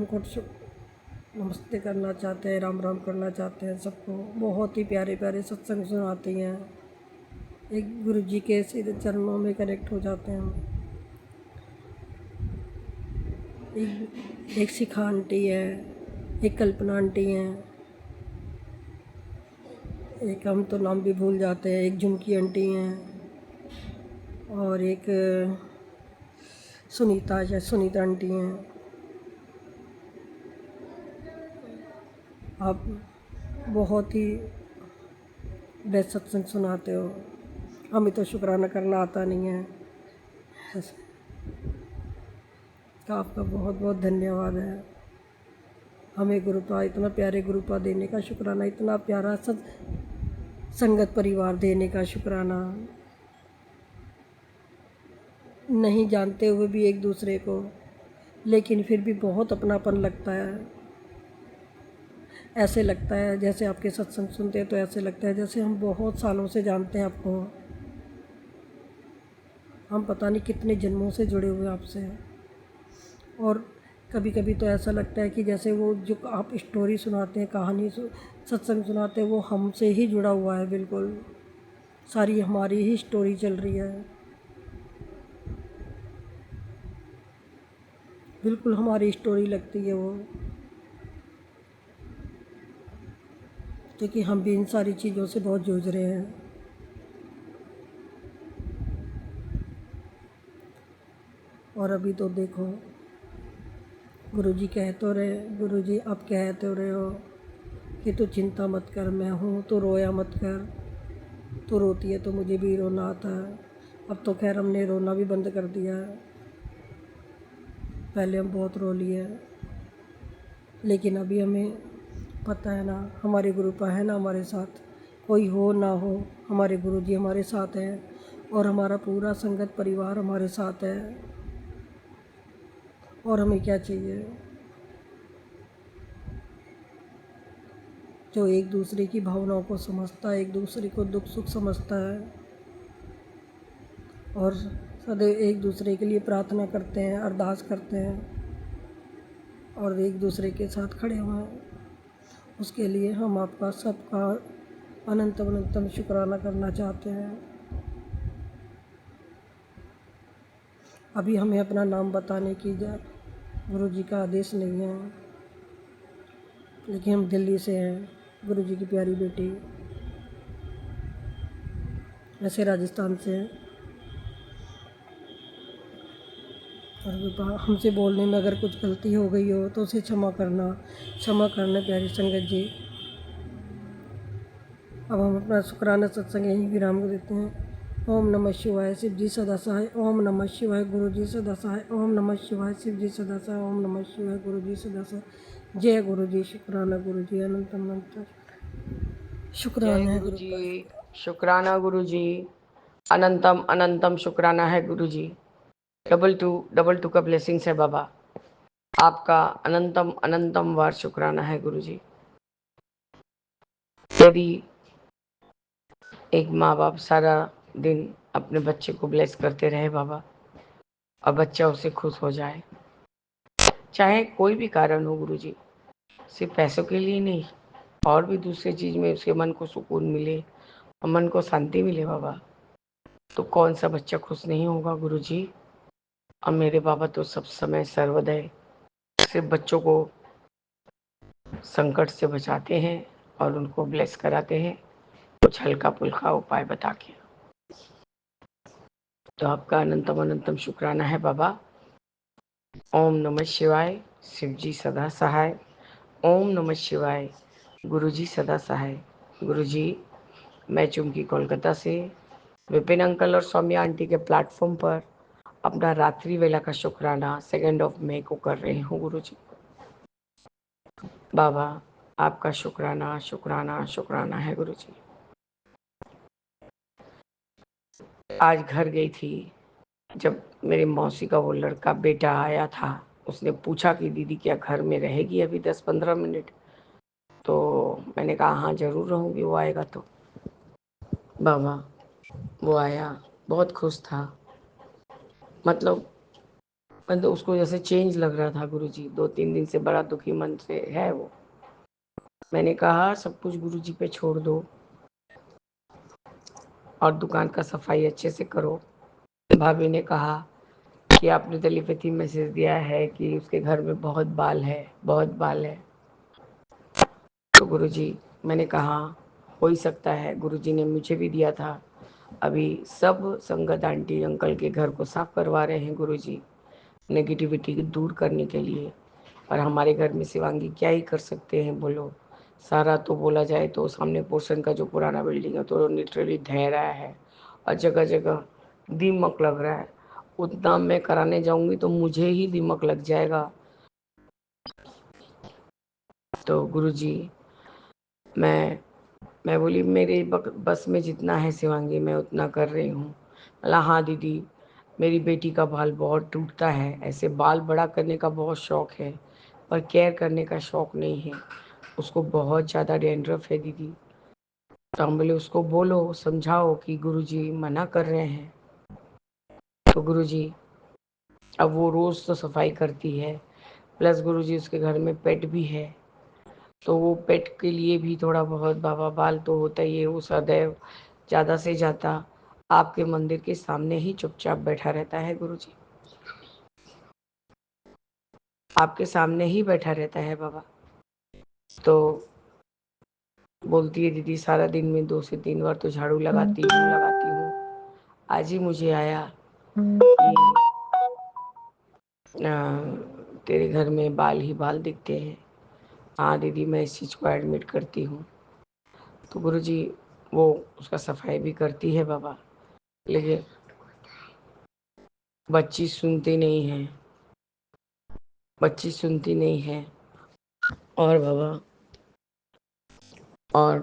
नमस्ते करना चाहते हैं, राम राम करना चाहते हैं सबको। बहुत ही प्यारे प्यारे सत्संग सुनाती हैं, एक गुरु जी के सीधे चरणों में कनेक्ट हो जाते हैं हम। एक शिखा आंटी है, एक कल्पना आंटी हैं, एक हम तो नाम भी भूल जाते हैं, एक झुमकी आंटी हैं, और एक सुनीता आंटी हैं। आप बहुत ही बेस्ट सत्संग सुनाते हो, हमें तो शुक्राना करना आता नहीं है। तो आपका बहुत बहुत धन्यवाद है। हमें गुरुपा, इतना प्यारे गुरुपा देने का शुक्राना, इतना प्यारा संगत परिवार देने का शुक्राना। नहीं जानते हुए भी एक दूसरे को, लेकिन फिर भी बहुत अपनापन लगता है। ऐसे लगता है जैसे आपके सत्संग सुनते हैं तो ऐसे लगता है जैसे हम बहुत सालों से जानते हैं आपको। हम पता नहीं कितने जन्मों से जुड़े हुए आपसे। और कभी कभी तो ऐसा लगता है कि जैसे वो जो आप स्टोरी सुनाते हैं, कहानी सत्संग सुनाते हैं, वो हमसे ही जुड़ा हुआ है बिल्कुल। सारी हमारी ही स्टोरी चल रही है, बिल्कुल हमारी स्टोरी लगती है वो। क्योंकि हम भी इन सारी चीज़ों से बहुत जूझ रहे हैं। और अभी तो देखो, गुरुजी कह तो रहे, गुरुजी अब कह तो रहे हो कि तू चिंता मत कर, मैं हूँ, तो रोया मत कर। तू रोती है तो मुझे भी रोना आता है। अब तो खैर हमने रोना भी बंद कर दिया है, पहले हम बहुत रो लिए, लेकिन अभी हमें पता है ना, हमारे गुरुपा है ना हमारे साथ। कोई हो ना हो, हमारे गुरुजी हमारे साथ हैं और हमारा पूरा संगत परिवार हमारे साथ है। और हमें क्या चाहिए? जो एक दूसरे की भावनाओं को समझता है, एक दूसरे को दुख सुख समझता है और सदैव एक दूसरे के लिए प्रार्थना करते हैं, अरदास करते हैं और एक दूसरे के साथ खड़े हुए हैं, उसके लिए हम आपका सबका अनंतम अनंतम शुक्राना करना चाहते हैं। अभी हमें अपना नाम बताने की गुरु जी का आदेश नहीं है, लेकिन हम दिल्ली से हैं, गुरु जी की प्यारी बेटी। वैसे राजस्थान से हैं। और हमसे बोलने में अगर कुछ गलती हो गई हो तो उसे क्षमा करना प्यारी संगत जी। अब हम अपना शुक्राना सत्संग यहीं विराम देते हैं। ओम नमः शिवाय, शिव जी सदा सहाय। ओम नमः शिवाय, गुरु जी सदा सहाय। ओम नमः शिवाय, शिव जी सदा सहाय। ओम नमः शिवाय, गुरु जी सदा सहाय। जय गुरु जी, शुक्राना गुरु जी, अनंत अनंत शुक्राना जय है गुरु गुरु जी, का। शुक्राना गुरु जी, अनंतम अनंतम शुक्राना है गुरु जी। डबल टू का ब्लेसिंग्स है बाबा, आपका अनंतम अनंतम बार शुक्राना है गुरु जी। यदि एक माँ बाप सारा दिन अपने बच्चे को ब्लेस करते रहे बाबा, और बच्चा उससे खुश हो जाए, चाहे कोई भी कारण हो गुरु जी, सिर्फ पैसों के लिए नहीं, और भी दूसरी चीज में उसके मन को सुकून मिले और मन को शांति मिले बाबा, तो कौन सा बच्चा खुश नहीं होगा गुरु जी। और मेरे बाबा तो सब समय सर्वदय सिर्फ बच्चों को संकट से बचाते हैं और उनको ब्लेस कराते हैं, कुछ हल्का पुल्का उपाय बता के। तो आपका अनंतम अनंतम शुक्राना है बाबा। ओम नमः शिवाय, शिव जी सदा सहाय। ओम नमः शिवाय, गुरु जी सदा सहाय। गुरु जी, मैं चुमकी कोलकाता से विपिन अंकल और सौम्या आंटी के प्लेटफॉर्म पर अपना रात्रि वेला का शुक्राना 2 मई को कर रही हूँ गुरु जी। बाबा, आपका शुक्राना शुक्राना शुक्राना है गुरु जी। आज घर गई थी, जब मेरी मौसी का वो लड़का बेटा आया था, उसने पूछा कि दीदी क्या घर में रहेगी अभी 10-15 मिनट, तो मैंने कहा हाँ जरूर रहूँगी, वो आएगा तो। बाबा, वो आया, बहुत खुश था, मतलब उसको जैसे चेंज लग रहा था गुरुजी, 2-3 दिन से बड़ा दुखी मन से है वो। मैंने कहा सब कुछ गुरुजी पे छोड़ दो और दुकान का सफाई अच्छे से करो। भाभी ने कहा कि आपने टेलीपैथी मैसेज दिया है कि उसके घर में बहुत बाल है, बहुत बाल है। तो गुरुजी, मैंने कहा हो ही सकता है, गुरुजी ने मुझे भी दिया था। अभी सब संगत आंटी अंकल के घर को साफ करवा रहे हैं गुरुजी, नेगेटिविटी दूर करने के लिए। और हमारे घर में शिवांगी क्या ही कर सकते हैं बोलो। सारा तो बोला जाए तो सामने पोर्शन का जो पुराना बिल्डिंग है तो लिटरली ढह रहा है और जगह जगह दीमक लग रहा है। उतना मैं कराने जाऊंगी तो मुझे ही दीमक लग जाएगा। तो गुरुजी, मैं बोली मेरे बस में जितना है शिवांगी मैं उतना कर रही हूँ। बोला हाँ दीदी, मेरी बेटी का बाल बहुत टूटता है, ऐसे बाल बड़ा करने का बहुत शौक है पर केयर करने का शौक नहीं है, उसको बहुत ज़्यादा डैंड्रफ है दीदी। तो हम बोले उसको बोलो, समझाओ कि गुरुजी मना कर रहे हैं। तो गुरुजी अब वो रोज़ तो सफाई करती है, प्लस गुरुजी उसके घर में पेट भी है, तो वो पेट के लिए भी थोड़ा बहुत बाबा बाल तो होता ही है। वो सदैव ज़्यादा से ज़्यादा आपके मंदिर के सामने ही चुपचाप बैठा रहता है गुरुजी, आपके सामने ही बैठा रहता है बाबा। तो बोलती है दीदी सारा दिन में 2 से 3 बार तो झाड़ू लगाती हूँ। आज ही मुझे आया कि तेरे घर में बाल ही बाल दिखते हैं। हाँ दीदी, मैं इस चीज़ को एडमिट करती हूँ। तो गुरुजी वो उसका सफाई भी करती है बाबा, लेकिन बच्ची सुनती नहीं है, बच्ची सुनती नहीं है। और बाबा और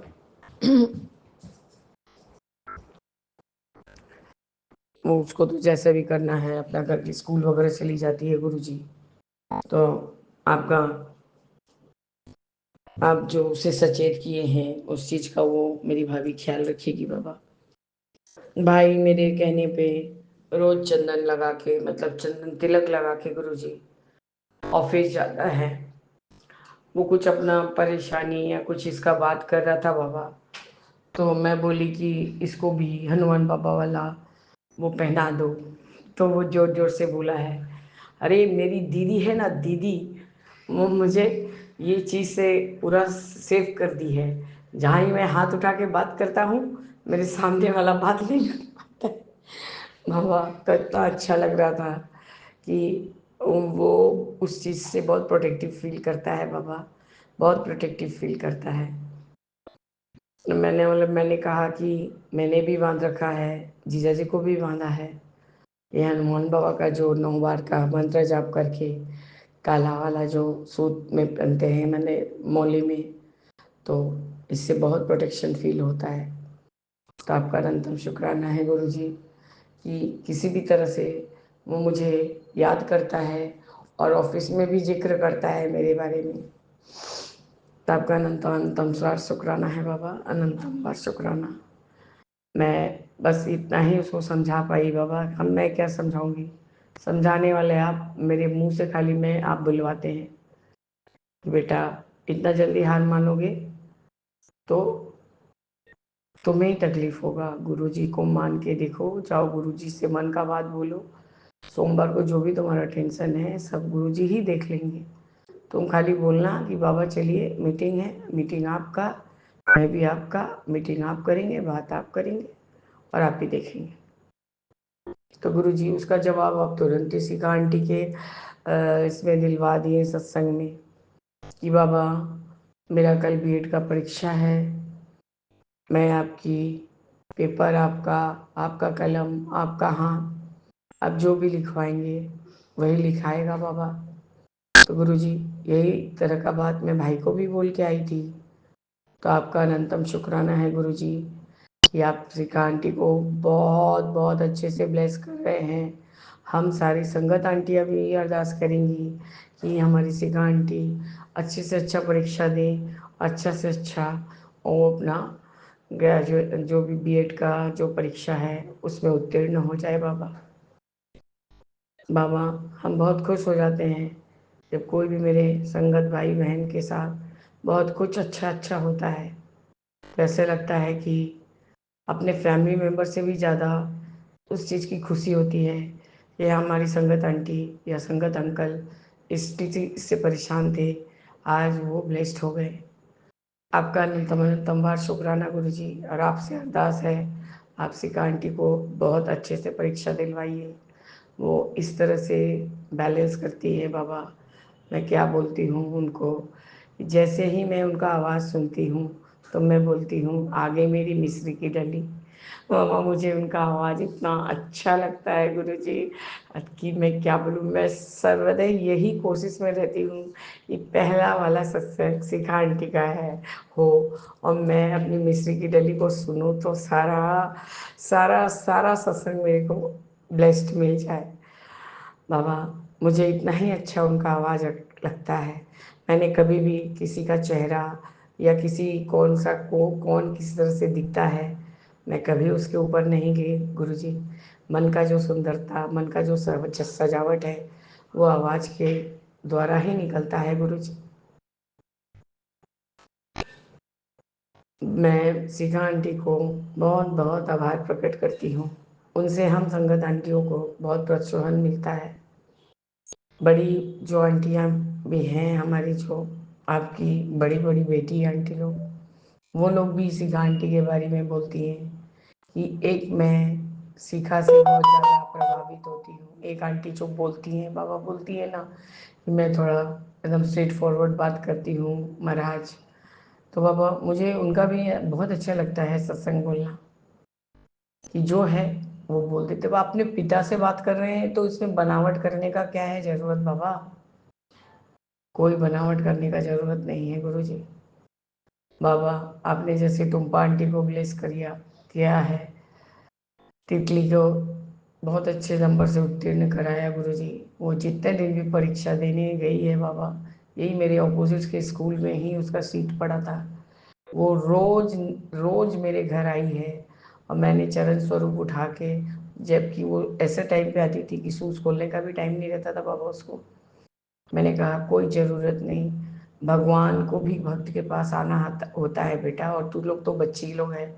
वो उसको तो जैसे भी करना है अपना करके स्कूल वगैरह चली जाती है गुरुजी। तो आपका आप जो उसे सचेत किए हैं उस चीज़ का वो मेरी भाभी ख्याल रखेगी बाबा। भाई मेरे कहने पे रोज चंदन लगा के, मतलब चंदन तिलक लगा के गुरुजी ऑफिस जाता है। वो कुछ अपना परेशानी या कुछ इसका बात कर रहा था बाबा, तो मैं बोली कि इसको भी हनुमान बाबा वाला वो पहना दो। तो वो जोर जोर से बोला है, अरे मेरी दीदी है ना दीदी, वो मुझे ये चीज़ से पूरा सेव कर दी है। जहाँ ही मैं हाथ उठा के बात करता हूँ मेरे सामने वाला बात नहीं कर पाता है। बाबा तो इतना अच्छा लग रहा था कि वो उस चीज़ से बहुत प्रोटेक्टिव फील करता है बाबा, बहुत प्रोटेक्टिव फील करता है। मैंने कहा कि मैंने भी बांध रखा है, जीजा जी को भी बांधा है। ये हनुमान बाबा का जो 9 बार का मंत्र जाप करके काला वाला जो सूत में पहनते हैं मैंने मौली में, तो इससे बहुत प्रोटेक्शन फील होता है। तो आपका अनंतम शुक्राना है गुरुजी कि किसी भी तरह से वो मुझे याद करता है और ऑफिस में भी जिक्र करता है मेरे बारे में। तो आपका अनंतम अनंतम सार शुक्राना है बाबा, अनंतम बार शुक्राना। मैं बस इतना ही उसको समझा पाई बाबा, हम मैं क्या समझाऊंगी, समझाने वाले आप, मेरे मुंह से खाली मैं आप बुलवाते हैं कि बेटा इतना जल्दी हार मानोगे तो तुम्हें ही तकलीफ होगा। गुरुजी को मान के देखो, जाओ गुरुजी से मन का बात बोलो, सोमवार को जो भी तुम्हारा टेंशन है सब गुरुजी ही देख लेंगे। तुम खाली बोलना कि बाबा चलिए मीटिंग है, मीटिंग आपका, मैं भी आपका, मीटिंग आप करेंगे, बात आप करेंगे और आप ही देखेंगे। तो गुरुजी उसका जवाब आप तुरंत ही सीखा आंटी के इसमें दिलवा दिए सत्संग में कि बाबा मेरा कल बीएड का परीक्षा है, मैं आपकी पेपर, आपका आपका कलम, आपका हाथ, आप जो भी लिखवाएंगे वही लिखाएगा बाबा। तो गुरुजी यही तरह का बात मैं भाई को भी बोल के आई थी। तो आपका अनंतम शुक्राना है गुरुजी कि आप श्रीका आंटी को बहुत बहुत अच्छे से ब्लेस कर रहे हैं। हम सारी संगत आंटियाँ भी यही अरदास करेंगी कि हमारी श्रीका आंटी अच्छे से अच्छा परीक्षा दें, अच्छा से अच्छा और अपना ग्रेजुएट जो भी बीएड का जो परीक्षा है उसमें उत्तीर्ण हो जाए बाबा। बाबा हम बहुत खुश हो जाते हैं जब कोई भी मेरे संगत भाई बहन के साथ बहुत कुछ अच्छा अच्छा होता है, तो ऐसे लगता है कि अपने फैमिली मेम्बर से भी ज़्यादा उस चीज़ की खुशी होती है कि हमारी संगत आंटी या संगत अंकल इस चीज़ इससे परेशान थे, आज वो ब्लेस्ड हो गए। आपका तमवार शुक्राना गुरु जी। और आपसे अरदास है आप सिका आंटी को बहुत अच्छे से परीक्षा दिलवाइए, वो इस तरह से बैलेंस करती है बाबा। मैं क्या बोलती हूँ उनको, जैसे ही मैं उनका आवाज़ सुनती हूँ तो मैं बोलती हूँ आगे मेरी मिस्री की डली। बाबा मुझे उनका आवाज़ इतना अच्छा लगता है गुरु जी कि मैं क्या बोलूँ। मैं सर्वदा यही कोशिश में रहती हूँ कि पहला वाला सत्संग शिखा आंटी का है हो, और मैं अपनी मिस्री की डली को सुनूँ तो सारा सारा सारा सत्संग मेरे को ब्लेस्ड मिल जाए। बाबा मुझे इतना ही अच्छा उनका आवाज़ लगता है। मैंने कभी भी किसी का चेहरा या किसी कौन किस तरह से दिखता है, मैं कभी उसके ऊपर नहीं गई गुरुजी। मन का जो सुंदरता, मन का जो सजावट है वो आवाज़ के द्वारा ही निकलता है गुरुजी। मैं शिखा आंटी को बहुत बहुत आभार प्रकट करती हूँ। उनसे हम संगत आंटियों को बहुत प्रोत्साहन मिलता है। बड़ी जो आंटियाँ भी हैं हमारी, जो आपकी बड़ी बड़ी बेटी आंटी लोग, वो लोग भी शिखा आंटी के बारे में बोलती हैं कि एक मैं शिखा से बहुत ज़्यादा प्रभावित होती हूँ। एक आंटी जो बोलती हैं बाबा, बोलती है ना कि मैं थोड़ा एकदम स्ट्रेट फॉरवर्ड बात करती हूँ महाराज, तो बाबा मुझे उनका भी बहुत अच्छा लगता है सत्संग बोलना, कि जो है वो बोल देते। अब अपने पिता से बात कर रहे हैं तो इसमें बनावट करने का क्या है ज़रूरत बाबा, कोई बनावट करने का ज़रूरत नहीं है गुरु जी। बाबा आपने जैसे टुम्पा आंटी को ब्लेस किया है, तितली को बहुत अच्छे नंबर से उत्तीर्ण कराया गुरु जी। वो जितने दिन भी परीक्षा देने गई है बाबा, यही मेरे ऑपोजिट के स्कूल में ही उसका सीट पड़ा था। वो रोज रोज मेरे घर आई है और मैंने चरण स्वरूप उठा के, जबकि वो ऐसे टाइम पे आती थी कि शूज़ खोलने का भी टाइम नहीं रहता था बाबा उसको। मैंने कहा कोई ज़रूरत नहीं, भगवान को भी भक्त के पास आना होता है बेटा, और तू लोग तो बच्चे ही लोग हैं,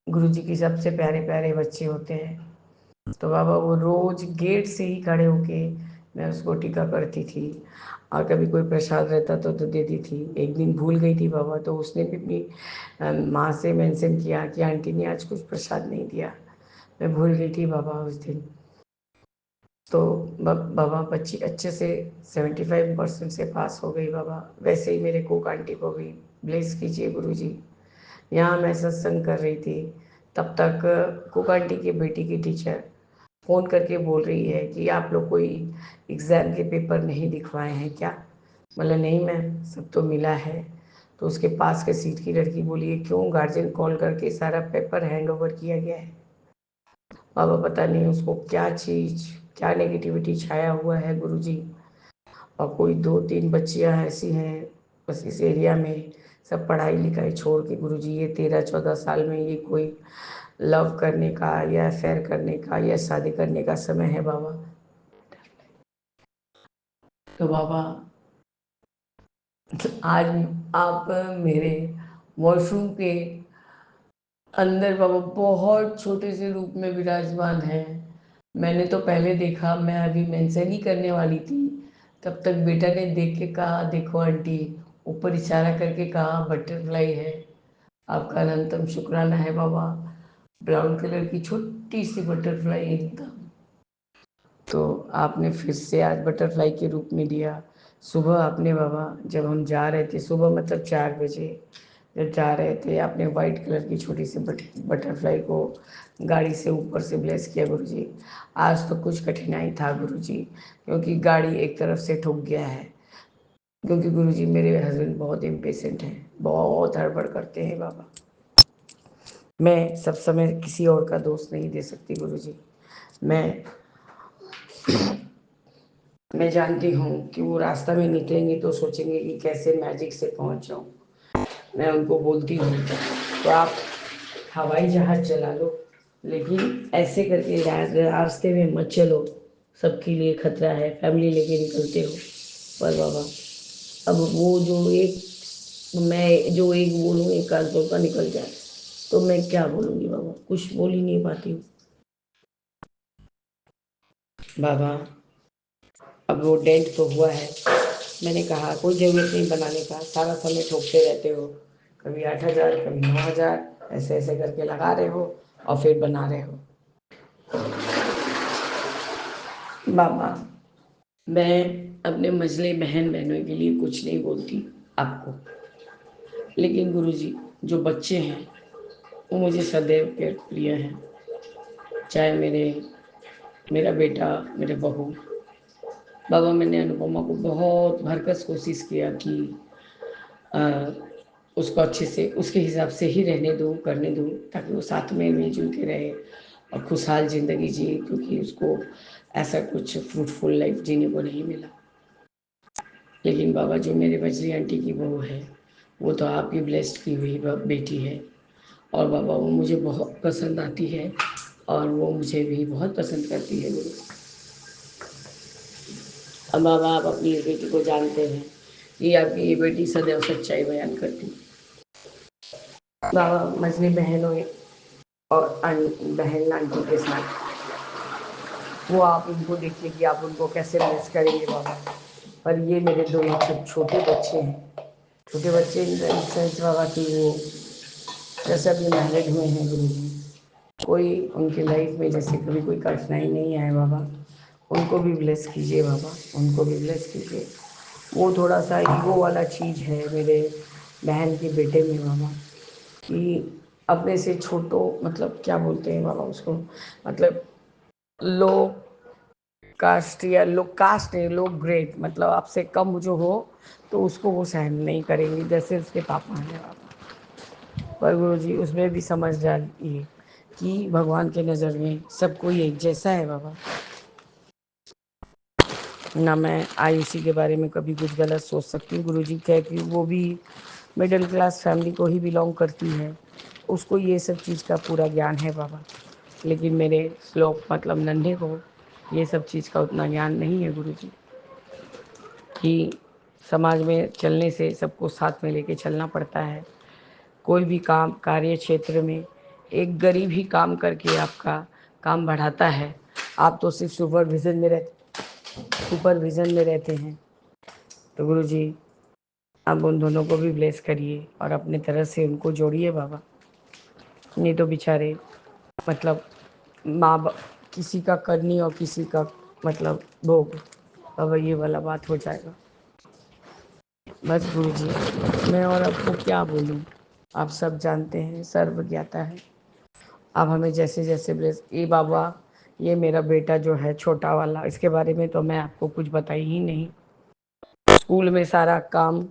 गुरु जी की सबसे प्यारे प्यारे बच्चे होते हैं। तो बाबा वो रोज़ गेट से ही खड़े होके मैं उसको टीका करती थी, और कभी कोई प्रसाद रहता तो देती थी। एक दिन भूल गई थी बाबा, तो उसने भी अपनी माँ से मेंशन किया कि आंटी ने आज कुछ प्रसाद नहीं दिया। मैं भूल गई थी बाबा उस दिन। तो बाबा बच्ची अच्छे से 75% से पास हो गई बाबा। वैसे ही मेरे कुक आंटी को भी ब्लेस कीजिए गुरु जी। यहाँ मैं सत्संग कर रही थी, तब तक कुक आंटी की बेटी की टीचर फ़ोन करके बोल रही है कि आप लोग कोई एग्ज़ाम के पेपर नहीं दिखवाए हैं क्या? बोला नहीं मैम, सब तो मिला है। तो उसके पास के सीट की लड़की बोली है क्यों, गार्जियन कॉल करके सारा पेपर हैंड ओवर किया गया है। बाबा पता नहीं उसको क्या चीज़, क्या नेगेटिविटी छाया हुआ है गुरुजी। और कोई 2-3 बच्चियां ऐसी हैं बस इस एरिया में, सब पढ़ाई लिखाई छोड़ के गुरुजी ये 13-14 साल में ये कोई लव करने का या अफेयर करने का या शादी करने का समय है बाबा। तो बाबा आज आप मेरे वॉशरूम के अंदर बाबा बहुत छोटे से रूप में विराजमान है। मैंने तो पहले देखा, मैं अभी मेंशन ही करने वाली थी, तब तक बेटा ने देख के कहा देखो आंटी, ऊपर इशारा करके कहा बटरफ्लाई है। आपका अनंतम शुक्राना है बाबा। ब्राउन कलर की छोटी सी बटरफ्लाई एकदम, तो आपने फिर से आज बटरफ्लाई के रूप में दिया। सुबह आपने बाबा जब हम जा रहे थे, सुबह मतलब 4 बजे जब जा रहे थे, आपने वाइट कलर की छोटी सी बटरफ्लाई को गाड़ी से ऊपर से ब्लेस किया गुरुजी। आज तो कुछ कठिनाई था गुरुजी, क्योंकि गाड़ी एक तरफ से ठुक गया है, क्योंकि गुरुजी मेरे हस्बैंड बहुत इम्पेशेंट हैं, बहुत हड़बड़ करते हैं बाबा। मैं सब समय किसी और का दोष नहीं दे सकती गुरुजी। मैं जानती हूँ कि वो रास्ता में निकलेंगे तो सोचेंगे कि कैसे मैजिक से पहुँच जाऊँ। मैं उनको बोलती हूँ तो आप हवाई जहाज़ चला लो, लेकिन ऐसे करके रास्ते में मत चलो, सबके लिए खतरा है, फैमिली लेके निकलते हो। पर बाबा अब वो जो एक मैं जो एक बोलूँ एक कान का निकल जाए तो मैं क्या बोलूँगी बाबा, कुछ बोल ही नहीं पाती हूँ बाबा। अब वो डेंट तो हुआ है, मैंने कहा कोई ज़रूरत नहीं बनाने का, सारा समय ठोकते रहते हो, कभी 8,000 कभी 9,000 ऐसे ऐसे करके लगा रहे हो और फिर बना रहे हो। बाबा मैं अपने मझले बहन बहनों के लिए कुछ नहीं बोलती आपको, लेकिन गुरुजी जो बच्चे हैं वो मुझे सदैव के प्रिय हैं, चाहे मेरा बेटा मेरे बहू। बाबा मैंने अनुपमा को बहुत भरकस कोशिश किया कि आ, उसको अच्छे से उसके हिसाब से ही रहने दूँ करने दूँ, ताकि वो साथ में मिलजुल के रहे और खुशहाल ज़िंदगी जिए, क्योंकि उसको ऐसा कुछ फ्रूटफुल लाइफ जीने को नहीं मिला। लेकिन बाबा जो मेरे बजरी आंटी की बहू है वो तो आपकी ब्लेस्ड की हुई बेटी है, और बाबा वो मुझे बहुत पसंद आती है और वो मुझे भी बहुत पसंद करती है गुरु। अब बाबा आप अपनी इस बेटी को जानते हैं कि आपकी ये बेटी सदैव सच्चाई बयान करती है। बाबा मछली बहनों और बहन आंटी के साथ वो आप उनको देखिए कि आप उनको कैसे मिस करेंगे बाबा। पर ये मेरे दोनों छोटे बच्चे हैं, छोटे बच्चे इन द सेंस बाबा कि वो जैसे अभी मैरिड हुए हैं गुरु जी, कोई उनकी लाइफ में जैसे कभी कोई कठिनाई नहीं आए बाबा, उनको भी ब्लेस कीजिए बाबा, उनको भी ब्लेस कीजिए। वो थोड़ा सा ईगो वाला चीज़ है मेरे बहन के बेटे में बाबा, कि अपने से छोटो मतलब क्या बोलते हैं बाबा उसको, मतलब लो कास्ट या लो कास्ट नहीं, लो ग्रेड, मतलब आपसे कम जो हो तो उसको वो सहन नहीं करेंगे, जैसे उसके पापा हैं बाबा। पर गुरु जी उसमें भी समझ डालिए कि भगवान के नज़र में सब कोई एक जैसा है बाबा। ना मैं आयुषी के बारे में कभी कुछ गलत सोच सकती हूँ, गुरु जी कह कि वो भी मिडिल क्लास फैमिली को ही बिलोंग करती है, उसको ये सब चीज़ का पूरा ज्ञान है बाबा। लेकिन मेरे श्लोक मतलब नन्हे को ये सब चीज़ का उतना ज्ञान नहीं है गुरु जी, कि समाज में चलने से सबको साथ में लेके चलना पड़ता है। कोई भी काम कार्य क्षेत्र में एक गरीब ही काम करके आपका काम बढ़ाता है, आप तो सिर्फ सुपरविज़न में रहते हैं। तो गुरु जी आप उन दोनों को भी ब्लेस करिए और अपने तरह से उनको जोड़िए बाबा, नहीं तो बेचारे मतलब माँ किसी का करनी और किसी का मतलब भोग, बाबा ये वाला बात हो जाएगा। बस गुरु जी मैं और आपको क्या बोलूँ, आप सब जानते हैं, सर्व ज्ञाता है। आप हमें जैसे जैसे ब्लेस ये बाबा, ये मेरा बेटा जो है छोटा वाला, इसके बारे में तो मैं आपको कुछ बताई ही नहीं। स्कूल में सारा काम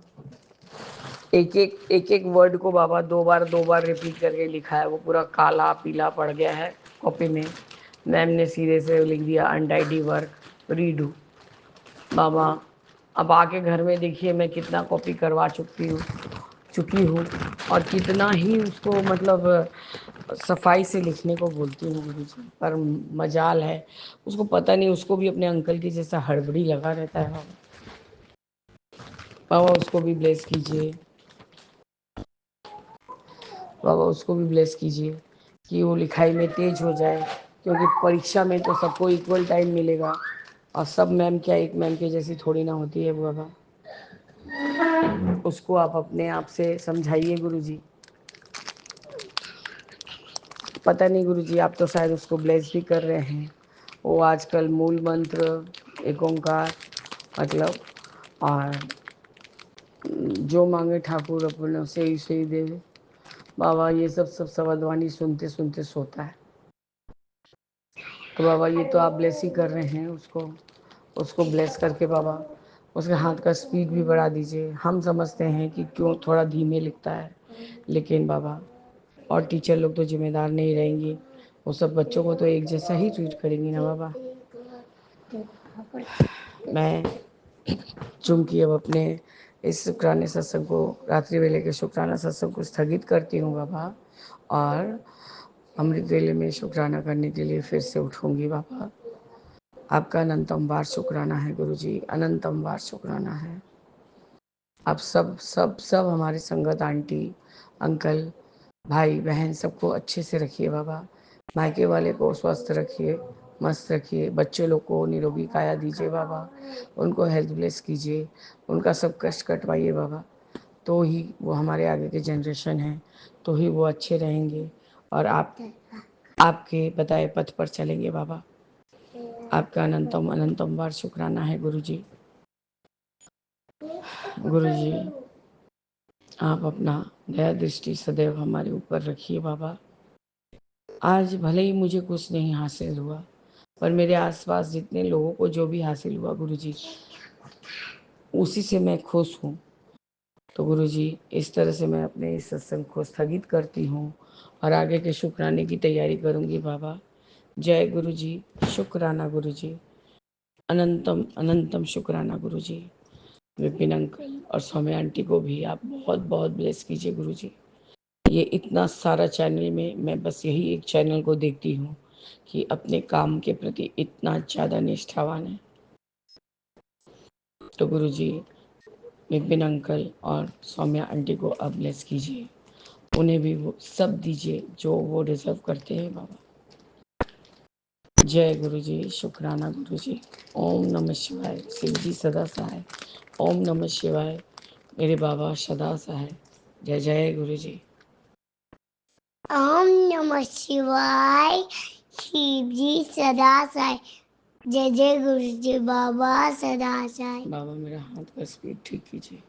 एक एक वर्ड को बाबा दो बार रिपीट करके लिखा है, वो पूरा काला पीला पड़ गया है कॉपी में। मैम ने सीधे से लिख दिया अनटाइडी वर्क रीडू। बाबा अब आके घर में देखिए मैं कितना कॉपी करवा चुकी हूँ और कितना ही उसको मतलब सफाई से लिखने को बोलती हूँ गुरु जी। पर मजाल है उसको पता नहीं, उसको भी अपने अंकल की जैसा हड़बड़ी लगा रहता है बाबा। बाबा उसको भी ब्लेस कीजिए, बाबा उसको भी ब्लेस कीजिए कि वो लिखाई में तेज हो जाए, क्योंकि परीक्षा में तो सबको इक्वल टाइम मिलेगा और सब मैम क्या एक मैम के जैसी थोड़ी ना होती है बाबा। उसको आप अपने आप से समझाइए गुरु जी। पता नहीं गुरु जी आप तो शायद उसको ब्लेस भी कर रहे हैं, वो आजकल मूल मंत्र एक ओंकार मतलब और जो मांगे ठाकुर अपने से ही दे, बाबा ये सब शब्दवाणी सुनते सुनते सोता है। तो बाबा ये तो आप ब्लेस ही कर रहे हैं उसको, उसको ब्लेस करके बाबा उसके हाथ का स्पीड भी बढ़ा दीजिए। हम समझते हैं कि क्यों थोड़ा धीमे लिखता है, लेकिन बाबा और टीचर लोग तो जिम्मेदार नहीं रहेंगी, वो सब बच्चों को तो एक जैसा ही ट्रीट करेंगी ना बाबा। मैं चूँकि अब अपने इस शुक्राने सत्संग को रात्रि वेले के शुक्राना सत्संग को स्थगित करती हूँ बाबा, और अमृत वेले में शुक्राना करने के लिए फिर से उठूँगी बाबा। आपका अनंतम बार शुक्राना है गुरुजी, अनंतम बार शुक्राना है। आप सब सब सब हमारी संगत, आंटी अंकल भाई बहन सबको अच्छे से रखिए बाबा। मायके वाले को स्वस्थ रखिए, मस्त रखिए। बच्चे लोग को निरोगी काया दीजिए बाबा, उनको हेल्थ ब्लेस कीजिए, उनका सब कष्ट कटवाइए बाबा। तो ही वो हमारे आगे के जनरेशन हैं, तो ही वो अच्छे रहेंगे और आपके बताए पथ पर चलेंगे बाबा। आपका अनंतम अनंतम बार शुक्राना है गुरुजी। गुरुजी आप अपना दया दृष्टि सदैव हमारे ऊपर रखिए बाबा। आज भले ही मुझे कुछ नहीं हासिल हुआ, पर मेरे आसपास जितने लोगों को जो भी हासिल हुआ गुरुजी, उसी से मैं खुश हूँ। तो गुरुजी इस तरह से मैं अपने इस सत्संग को स्थगित करती हूँ और आगे के शुक्राने की तैयारी करूँगी बाबा। जय गुरुजी, शुक्राना गुरुजी, अनंतम अनंतम शुक्राना गुरुजी। विपिन अंकल और सौम्या आंटी को भी आप बहुत बहुत ब्लेस कीजिए गुरुजी। ये इतना सारा चैनल में मैं बस यही एक चैनल को देखती हूँ कि अपने काम के प्रति इतना ज़्यादा निष्ठावान है। तो गुरुजी विपिन अंकल और सौम्या आंटी को आप ब्लेस कीजिए, उन्हें भी वो सब दीजिए जो वो डिजर्व करते हैं बाबा। जय गुरुजी, शुक्राना गुरुजी। ओम नमः शिवाय। शिव जी सदा सहाय। ओम नमः शिवाय। मेरे बाबा सदा सहाय। जय जय गुरुजी। ओम नमः शिवाय। शिव जी सदा सहाय। जय जय गुरु जी बाबा सदा सहाय। बाबा मेरा हाथ का स्पीड ठीक कीजिए।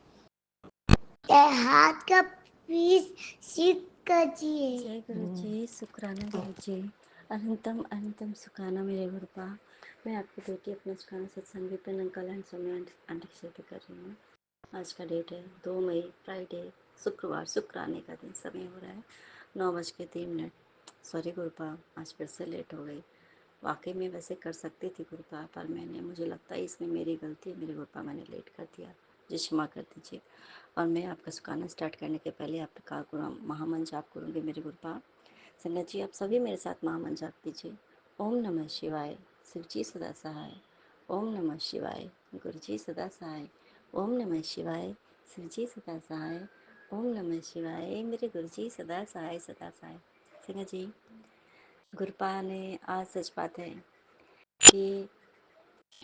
हाथ का पीस सीख कीजिए। जय गुरु जी, शुक्राना गुरु जी, अनंतम अनंतम सुखाना मेरे गुरुपा। मैं आपकी बेटी अपना सुखाना सत्संग Vipin uncle and Saumya aunty के साथ कर रही हूँ। आज का डेट है 2 मई, फ्राइडे, शुक्रवार, शुक्राने का दिन। समय हो रहा है 9:03। सॉरी गुरुपा, आज फिर से लेट हो गई। वाकई में वैसे कर सकती थी गुरुपा, पर मुझे लगता है इसमें मेरी गलती है। मेरे गुरुपा मैंने लेट कर दिया, जी क्षमा कर दीजिए। और मैं आपका सुखाना स्टार्ट करने के पहले आपका महामंत्र जाप करूँगी मेरे गुरुपा। संगत जी आप सभी मेरे साथ महामंत्र जाप कीजिए। ओम नमः शिवाय, शिव जी सदा सहाय। ओम नमः शिवाय, गुरु जी सदा सहाय। ओम नमः शिवाय, शिव जी सदा सहाय। ओम नमः शिवाय, मेरे गुरु जी सदा सहाय सदा सहाय। संगत जी गुरुपा ने आज सच बात है कि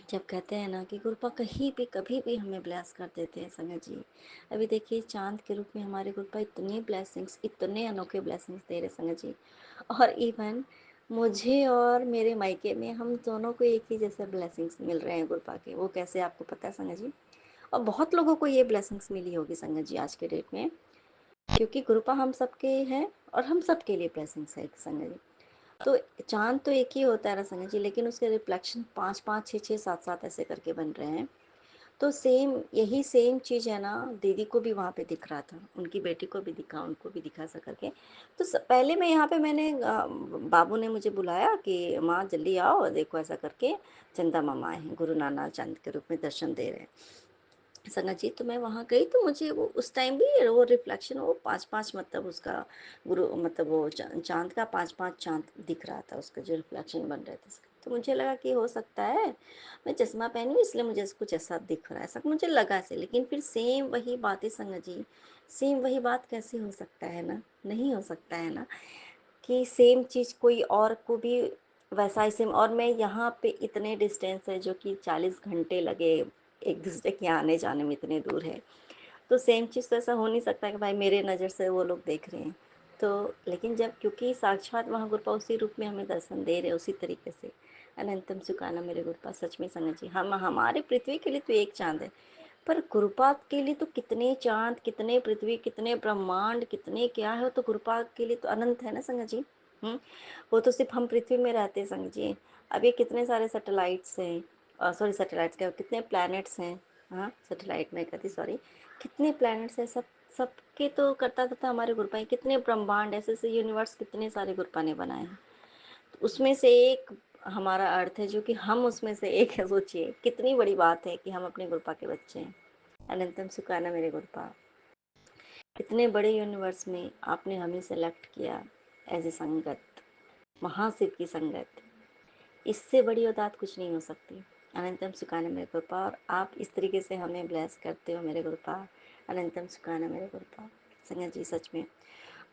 जब कहते हैं ना कि गुरुपा कहीं भी कभी भी हमें ब्लेस कर देते हैं संगत जी। अभी देखिए चांद के रूप में हमारे गुरुपा इतनी ब्लेसिंग्स, इतने अनोखे ब्लेसिंग्स दे रहे संगत जी। और इवन मुझे और मेरे मायके में हम दोनों को एक ही जैसे ब्लेसिंग्स मिल रहे हैं गुरुपा के। वो कैसे आपको पता है संगत जी? और बहुत लोगों को ये ब्लेसिंग्स मिली होगी संगत जी आज के डेट में, क्योंकि गुरुपा हम सबके हैं और हम सबके लिए ब्लेसिंग्स है संगत जी। तो चांद तो एक ही होता है ना संगत जी, लेकिन उसके रिफ्लेक्शन 5-5, 6-6, 7-7 ऐसे करके बन रहे हैं। तो यही सेम चीज़ है ना, दीदी को भी वहाँ पे दिख रहा था, उनकी बेटी को भी दिखा, उनको भी दिखा सा करके। तो पहले मैं यहाँ पे बाबू ने मुझे बुलाया कि माँ जल्दी आओ, देखो ऐसा करके चंदा मामा आए हैं, गुरु नानक चांद के रूप में दर्शन दे रहे हैं संगत जी। तो मैं वहाँ गई तो मुझे वो उस टाइम भी वो रिफ्लेक्शन, वो 5-5 मतलब उसका गुरु मतलब वो चांद का 5-5 चांद दिख रहा था, उसका जो रिफ्लेक्शन बन रहे थे। तो मुझे लगा कि हो सकता है मैं चश्मा पहनी हूँ इसलिए मुझे कुछ ऐसा दिख रहा है, ऐसा मुझे लगा से। लेकिन फिर सेम वही बातें संगत जी, सेम वही बात कैसे हो सकता है ना, नहीं हो सकता है ना कि सेम चीज़ कोई और को भी वैसा ही सेम। और मैं यहाँ पे इतने डिस्टेंस है जो कि 40 घंटे लगे एक दूसरे के आने जाने में, इतने दूर है। तो सेम चीज़ तो ऐसा हो नहीं सकता कि भाई मेरे नज़र से वो लोग देख रहे हैं। तो लेकिन जब क्योंकि साक्षात वहाँ गुरुपा उसी रूप में हमें दर्शन दे रहे, उसी तरीके से अनंतम सुकाना मेरे गुरुपा। सच में संगत जी, हम हमारे पृथ्वी के लिए तो एक चांद है, पर गुरुपाद के लिए तो कितने चांद, कितने पृथ्वी, कितने ब्रह्मांड, कितने क्या है। तो गुरुपाद के लिए तो अनंत है ना संगत जी। वो तो सिर्फ हम पृथ्वी में रहते हैं संगत जी। अब ये कितने सारे सैटेलाइट्स हैं, सॉरी सैटेलाइट्स क्या, कितने प्लैनेट्स हैं। हाँ सैटेलाइट में कहती, सॉरी, कितने प्लैनेट्स हैं, सबके तो करता था हमारे गुरुपा ही। कितने ब्रह्मांड, ऐसे ऐसे यूनिवर्स कितने सारे गुरुपा ने बनाए हैं। तो उसमें से एक हमारा अर्थ है, जो कि हम उसमें से एक है। सोचिए कितनी बड़ी बात है कि हम अपने गुरुपा के बच्चे हैं। अनंतम सुखाना मेरे गुरुपा। इतने बड़े यूनिवर्स में आपने हमें सेलेक्ट किया एज ए संगत, महाशिव की संगत। इससे बड़ी औदात कुछ नहीं हो सकती। अनंतम सुखाना मेरे गुरुपा, और आप इस तरीके से हमें ब्लेस करते हो मेरे गुरुपा। अनंतम सुखाना मेरे गुरुपा संगत जी, सच में।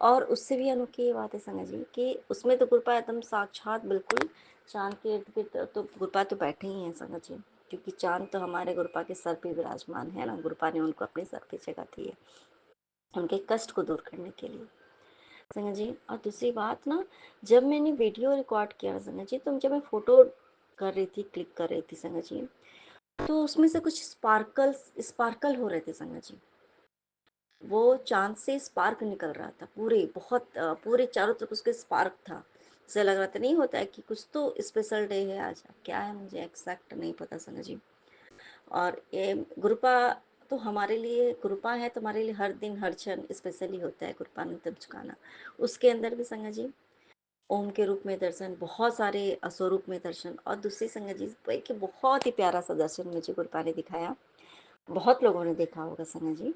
और उससे भी अनोखी ये बात है संगत जी कि उसमें तो गुरुपा एकदम साक्षात बिल्कुल चांद के इर्द गिर्द तो गुरुपा तो बैठे ही हैं संगत जी, क्योंकि चांद तो हमारे गुरुपा के सर पे विराजमान है ना। गुरुपा ने उनको अपने सर पे जगह दी है उनके कष्ट को दूर करने के लिए संगत जी। और दूसरी बात ना, जब मैंने वीडियो रिकॉर्ड किया संगत जी, तो जब मैं फोटो कर रही थी, क्लिक कर रही थी संगत जी, तो उसमें से कुछ स्पार्कल हो रहे थे संगत जी। वो चांद से स्पार्क निकल रहा था, पूरे बहुत पूरे चारों तरफ उसके स्पार्क था। ऐसा लग रहा था, नहीं होता है कि कुछ तो स्पेशल डे है आज, क्या है मुझे एग्जैक्ट नहीं पता संगत जी। और ये गुरुपा तो हमारे लिए, गुरुपा है तो हमारे लिए हर दिन हर क्षण स्पेशली होता है गुरुपानंतम चुकाना। उसके अंदर भी संगत जी ओम के रूप में दर्शन, बहुत सारे स्वरूप में दर्शन, और दूसरी संगत जी कि बहुत ही प्यारा सा दर्शन मुझे गुरुपा ने दिखाया। बहुत लोगों ने देखा होगा संगत जी।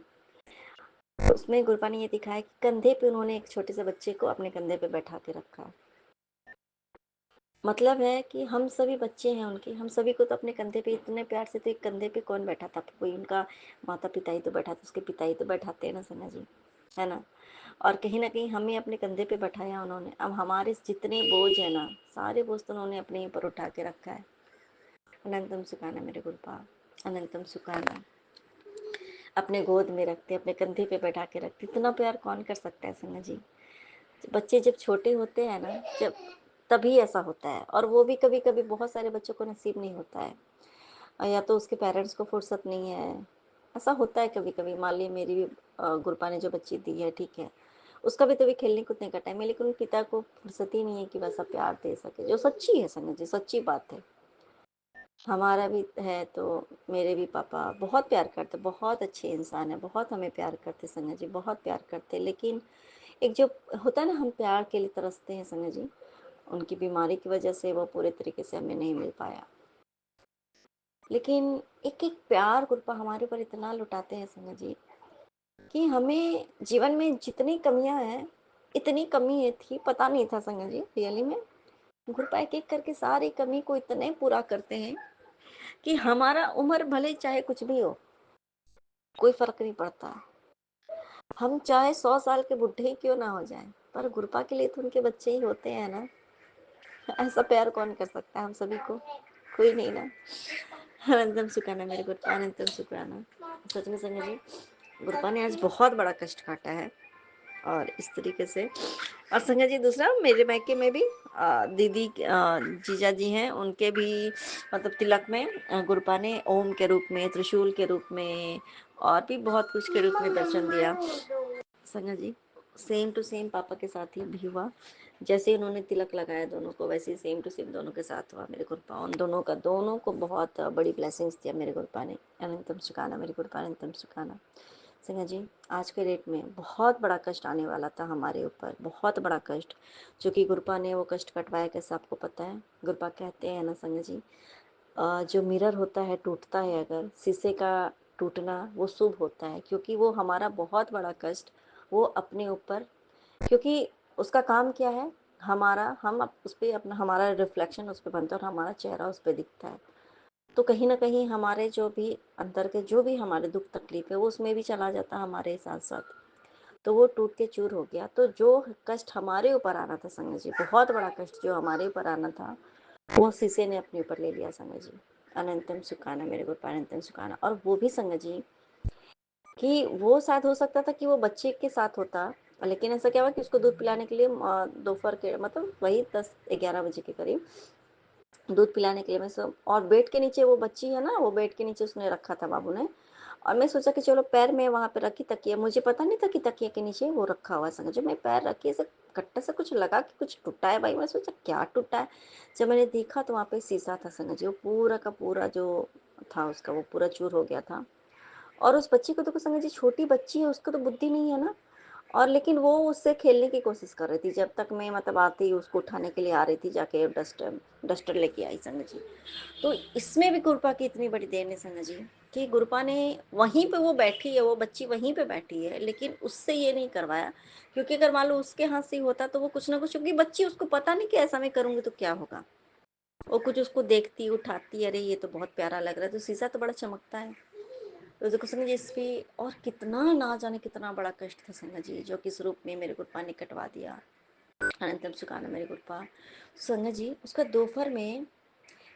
उसमें गुरुपा ने ये दिखाया कि कंधे पे उन्होंने एक छोटे से बच्चे को अपने कंधे पे बैठा के रखा। मतलब है कि हम सभी बच्चे हैं उनके, हम सभी को तो अपने कंधे पे इतने प्यार से, तो एक कंधे पे कौन बैठा था, कोई उनका माता पिता ही तो बैठा था, उसके पिता ही तो बैठाते हैं ना संगत जी, है ना। और कहीं ना कहीं हमें अपने कंधे पे बैठाया उन्होंने। अब हमारे जितने बोझ है ना, सारे बोझ तो उन्होंने अपने ऊपर उठा के रखा है। अनंतम सुखाना मेरे गुरुपा, अनंतम सुखाना। अपने गोद में रखते, अपने कंधे पे बैठा के रखते, इतना प्यार कौन कर सकता है संगत जी। बच्चे जब छोटे होते हैं ना, जब तभी ऐसा होता है। और वो भी कभी कभी बहुत सारे बच्चों को नसीब नहीं होता है, या तो उसके पेरेंट्स को फुर्सत नहीं है, ऐसा होता है कभी कभी। मान ली मेरी भी गुरपा ने जो बच्ची दी है, ठीक है, उसका भी तो भी खेलने कूदने का टाइम है, लेकिन पिता को फुर्सत ही नहीं है कि वैसा प्यार दे सके, जो सच्ची है संगत जी, सच्ची बात है। हमारा भी है तो मेरे भी पापा बहुत प्यार करते, बहुत अच्छे इंसान है, बहुत हमें प्यार करते संगत जी, बहुत प्यार करते। लेकिन एक जो होता है ना, हम प्यार के लिए तरसते हैं संगत जी, उनकी बीमारी की वजह से वो पूरे तरीके से हमें नहीं मिल पाया। लेकिन एक एक प्यार गुरुपा हमारे ऊपर इतना लुटाते हैं संगत जी कि हमें जीवन में जितनी कमियां हैं, इतनी कमी है थी, पता नहीं था संगत जी रियली में। गुरुपा एक एक करके सारी कमी को इतने पूरा करते हैं कि हमारा उम्र भले चाहे कुछ भी हो, कोई फर्क नहीं पड़ता। हम चाहे 100 साल के बुढ़े ही क्यों ना हो जाएं, पर गुरुपा के लिए तो उनके बच्चे ही होते हैं ना। ऐसा प्यार कौन कर सकता है हम सभी को, कोई नहीं ना। अनंतम सुखाना मेरे गुरुपा, अनंतम सुखाना। सच में संगत जी गुरुपा ने आज बहुत बड़ा कष्ट काटा है। और इस तरीके से, और संगत जी दूसरा, मेरे मायके में भी दीदी जीजा जी हैं, उनके भी मतलब तिलक में गुरुपा ने ओम के रूप में, त्रिशूल के रूप में, और भी बहुत कुछ के रूप में दर्शन दिया संगत जी। सेम टू सेम पापा के साथ ही भी हुआ। जैसे उन्होंने तिलक लगाया दोनों को, वैसे ही सेम टू सेम दोनों के साथ हुआ मेरे गुरुपा। उन दोनों का, दोनों को बहुत बड़ी ब्लेसिंग्स दिया मेरे गुरुपा ने। अनंतम सुखाना मेरे गुरुपा, अनंतम सुखाना। संगत जी आज के डेट में बहुत बड़ा कष्ट आने वाला था हमारे ऊपर, बहुत बड़ा कष्ट, जो कि गुरुपा ने वो कष्ट कटवाया। कैसे आपको पता है, गुरुपा कहते हैं ना संगत जी, जो मिरर होता है टूटता है, अगर शीशे का टूटना वो शुभ होता है, क्योंकि वो हमारा बहुत बड़ा कष्ट वो अपने ऊपर, क्योंकि उसका काम क्या है, हमारा, हम उस पर अपना, हमारा रिफ्लेक्शन उस पर बनता है और हमारा चेहरा उस पर दिखता है। तो कहीं ना कहीं हमारे जो भी अंदर के जो भी हमारे दुख तकलीफ है वो उसमें भी चला जाता है हमारे साथ साथ। तो वो टूट के चूर हो गया। तो जो कष्ट हमारे ऊपर आना था संगत जी, बहुत बड़ा कष्ट जो हमारे ऊपर आना था, वो शीशे ने अपने ऊपर ले लिया संगत जी। अनंतम सुखाना मेरे गुरुपा, अनंतम सुखाना। और वो भी संगत जी कि वो शायद हो सकता था कि वो बच्चे के साथ होता, लेकिन ऐसा क्या हुआ कि उसको दूध पिलाने के लिए दोपहर के मतलब वही 10-11 बजे के करीब दूध पिलाने के लिए मैं सब, और बेड के नीचे वो बच्ची है ना, वो बेड के नीचे उसने रखा था बाबू ने। और मैं सोचा कि चलो पैर में वहाँ पे रखी तकिया, मुझे पता नहीं था कि तकिया के नीचे वो रखा हुआ है संगत। जब मैं पैर रखी ऐसे कट्टा से कुछ लगा कि कुछ टूटा है, भाई मैं सोचा क्या टूटा है। जब मैंने देखा तो वहाँ पे शीशा था संगत जी, वो पूरा का पूरा जो था उसका वो पूरा चूर हो गया था। और उस बच्ची को तो संगत जी, छोटी बच्ची है, उसको तो बुद्धि नहीं है ना। और लेकिन वो उससे खेलने की कोशिश कर रही थी, जब तक मैं मतलब आती उसको उठाने के लिए आ रही थी, जाके डस्टर लेके आई संगत जी। तो इसमें भी गुरुपा की इतनी बड़ी देन है संगत जी कि गुरुपा ने वहीं पे, वो बैठी है, वो बच्ची वहीं पे बैठी है, लेकिन उससे ये नहीं करवाया। क्योंकि अगर मान लो उसके हाथ से होता तो वो कुछ ना कुछ, क्योंकि बच्ची, उसको पता नहीं कि ऐसा मैं करूंगी तो क्या होगा। वो कुछ उसको देखती उठाती, अरे ये तो बहुत प्यारा लग रहा है, तो शीशा तो बड़ा चमकता है। तो देखो संगत जी, इस पे और कितना ना जाने कितना बड़ा कष्ट था संगत जी, जो कि स्वरूप में मेरे गुरुपा ने कटवा दिया। अनंतम सुखाना मेरे गुरुपा। संगत जी उसका दोपहर में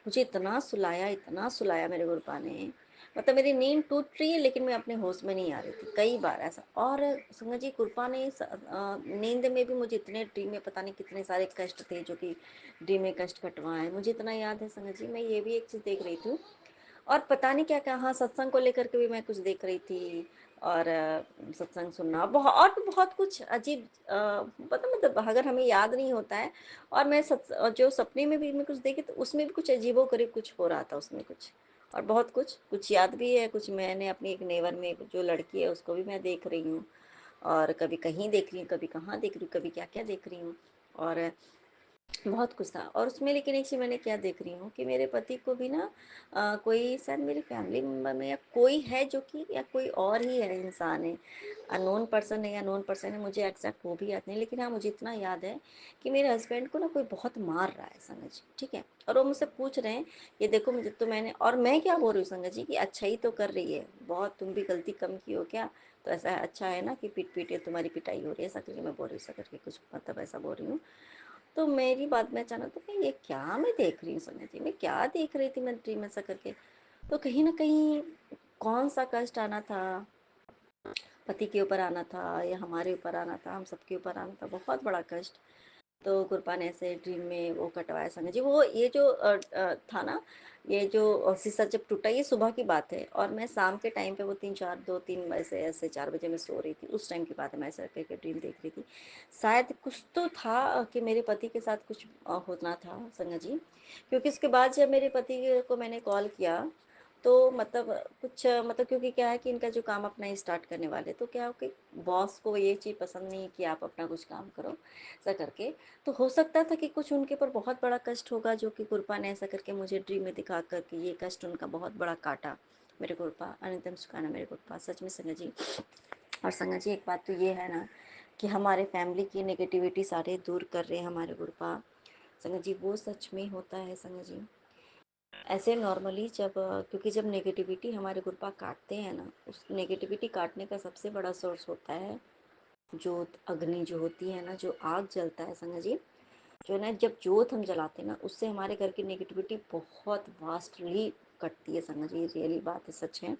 मुझे इतना सुलाया मेरे गुरुपा ने, मतलब मेरी नींद टूट रही है लेकिन मैं अपने होश में नहीं आ रही थी, कई बार ऐसा। और संगत जी गुरुपा ने नींद में भी मुझे इतने ड्रीम में पता नहीं कितने सारे कष्ट थे जो कि ड्रीम में कष्ट कटवाए, मुझे इतना याद है संगत जी। मैं ये भी एक चीज़ देख रही थी, और पता नहीं क्या क्या, हाँ सत्संग को लेकर के भी मैं कुछ देख रही थी, और सत्संग सुनना बहुत, और भी बहुत कुछ अजीब, पता मतलब अगर हमें याद नहीं होता है। और मैं जो सपने में भी मैं कुछ देखी तो उसमें भी कुछ अजीबो करीब कुछ हो रहा था उसमें कुछ, और बहुत कुछ कुछ याद भी है, कुछ मैंने अपनी एक नेवर में जो लड़की है उसको भी मैं देख रही हूँ, और कभी कहीं देख रही हूँ, कभी कहाँ देख रही हूँ, कभी क्या क्या देख रही हूँ, और बहुत कुछ था। और उसमें लेकिन एक चीज़ मैंने क्या देख रही हूँ कि मेरे पति को भी ना कोई शायद मेरी फैमिली मेम्बर में या कोई है जो कि, या कोई और ही है इंसान है, अननोन पर्सन है या नोन पर्सन है, मुझे एग्जैक्ट वो भी याद नहीं, लेकिन हाँ मुझे इतना याद है कि मेरे हस्बैंड को ना कोई बहुत मार रहा है संगत जी, ठीक है। और वो मुझसे पूछ रहे हैं, ये देखो मुझे तो मैंने, और मैं क्या बोल रही हूँ संगत जी कि अच्छा ही तो कर रही है बहुत, तुम भी गलती कम की हो क्या, तो ऐसा अच्छा है ना कि पीट पीट तुम्हारी पिटाई हो रही है, ऐसा करके मैं बोल रही हूँ, ऐसा करके कुछ मतलब ऐसा बोल रही हूँ। तो मेरी बात में अचानक तो मैं ये क्या मैं देख रही हूँ संजय जी, मैं क्या देख रही थी मैं ड्रीम ऐसा करके। तो कहीं ना कहीं कौन सा कष्ट आना था, पति के ऊपर आना था या हमारे ऊपर आना था, हम सबके ऊपर आना था, बहुत बड़ा कष्ट। तो गुरपा ने ऐसे ड्रीम में वो कटवाया संजय जी, वो ये जो था ना, ये जो शीशा जब टूटा, ये सुबह की बात है, और मैं शाम के टाइम पे वो 2-3 ऐसे ऐसे 4 बजे मैं सो रही थी, उस टाइम की बात है, मैं ऐसे करके ड्रीम देख रही थी। शायद कुछ तो था कि मेरे पति के साथ कुछ होना था संजय जी, क्योंकि उसके बाद जब मेरे पति को मैंने कॉल किया तो मतलब कुछ मतलब, क्योंकि क्या है कि इनका जो काम अपना स्टार्ट करने वाले, तो क्या हो कि बॉस को ये चीज़ पसंद नहीं कि आप अपना कुछ काम करो ऐसा करके। तो हो सकता था कि कुछ उनके ऊपर बहुत बड़ा कष्ट होगा, जो कि गुरपा ने ऐसा करके मुझे ड्रीम में दिखा कर कि ये कष्ट उनका बहुत बड़ा काटा मेरे गुरपा, अनंतम सुखाना मेरे गुरपा, सच में संगत जी। और संगत जी एक बात तो ये है ना कि हमारे फैमिली की नेगेटिविटी सारे दूर कर रहे हैं हमारे गुरपा, संगत जी वो सच में होता है संगत जी। ऐसे नॉर्मली जब क्योंकि जब नेगेटिविटी हमारे गुरपा काटते हैं ना, उस नेगेटिविटी काटने का सबसे बड़ा सोर्स होता है जोत, अग्नि जो होती है ना, जो आग जलता है संगत जी, जो ना जब जोत हम जलाते हैं ना, उससे हमारे घर की नेगेटिविटी बहुत वास्टली कटती है संगत जी, रियली बात है, सच है।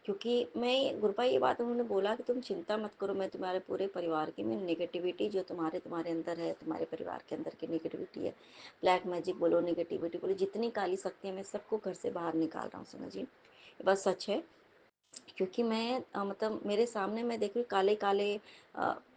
क्योंकि मैं गुरपा ये बात उन्होंने बोला कि तुम चिंता मत करो, मैं तुम्हारे पूरे परिवार की, मैं नेगेटिविटी जो तुम्हारे अंदर है, तुम्हारे परिवार के अंदर की नेगेटिविटी है, ब्लैक मैजिक बोलो, नेगेटिविटी बोलो, जितनी काली शक्ति है, मैं सबको घर से बाहर निकाल रहा हूँ समझ जी, ये बात सच है। क्योंकि मैं मतलब मेरे सामने मैं देख रही हूँ काले काले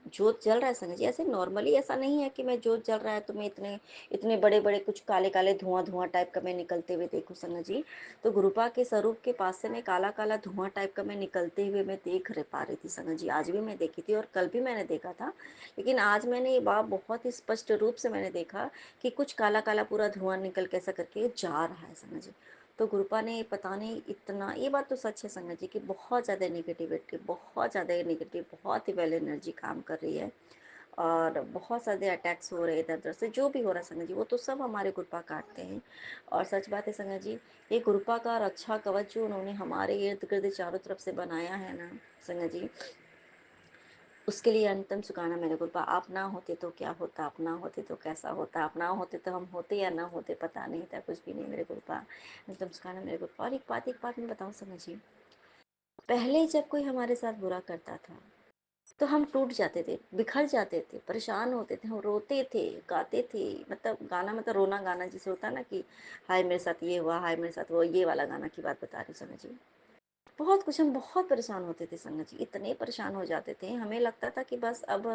जोत जल रहा है संगत जी, ऐसे नॉर्मली ऐसा नहीं है कि मैं जोत जल रहा है तो मैं इतने इतने बड़े बड़े कुछ काले काले धुआं धुआं टाइप का मैं निकलते हुए देखूँ संगत जी। तो गुरुपा के स्वरूप के पास से मैं काला काला धुआं टाइप का मैं निकलते हुए मैं देख रह पा रही थी संगत जी, आज भी मैं देखी थी और कल भी मैंने देखा था, लेकिन आज मैंने ये बात बहुत ही स्पष्ट रूप से मैंने देखा कि कुछ काला काला पूरा धुआं निकल कैसा करके जा रहा है संगत जी। तो गुरुपा ने पता नहीं इतना, ये बात तो सच है संगत जी कि बहुत ज़्यादा नेगेटिविटी, बहुत ज़्यादा नेगेटिव, बहुत ही वेल एनर्जी काम कर रही है, और बहुत सारे अटैक्स हो रहे हैं इधर उधर से, जो भी हो रहा है संगत जी वो तो सब हमारे गुरुपा काटते हैं। और सच बात है संगत जी, ये गुरुपा का रक्षा कवच जो उन्होंने हमारे इर्द गिर्द चारों तरफ से बनाया है ना संगत जी, उसके लिए अंतम सुखाना मेरे गुरुपा। आप ना होते तो क्या होता, आप ना होते तो कैसा होता, आप ना होते तो हम होते या ना होते पता नहीं था, कुछ भी नहीं मेरे गुरुपा, अंतम सुखाना मेरे गुरुपा। और एक बात मैं बताऊँ समझिए, पहले जब कोई हमारे साथ बुरा करता था तो हम टूट जाते थे, बिखर जाते थे, परेशान होते थे, हम रोते थे, गाते थे, मतलब गाना मतलब रोना गाना जिसे होता है ना कि हाय मेरे साथ ये हुआ, हाय मेरे साथ वो, ये वाला गाना की बात बता रही समझिए। बहुत कुछ, हम बहुत परेशान होते थे संगत जी, इतने परेशान हो जाते थे, हमें लगता था कि बस अब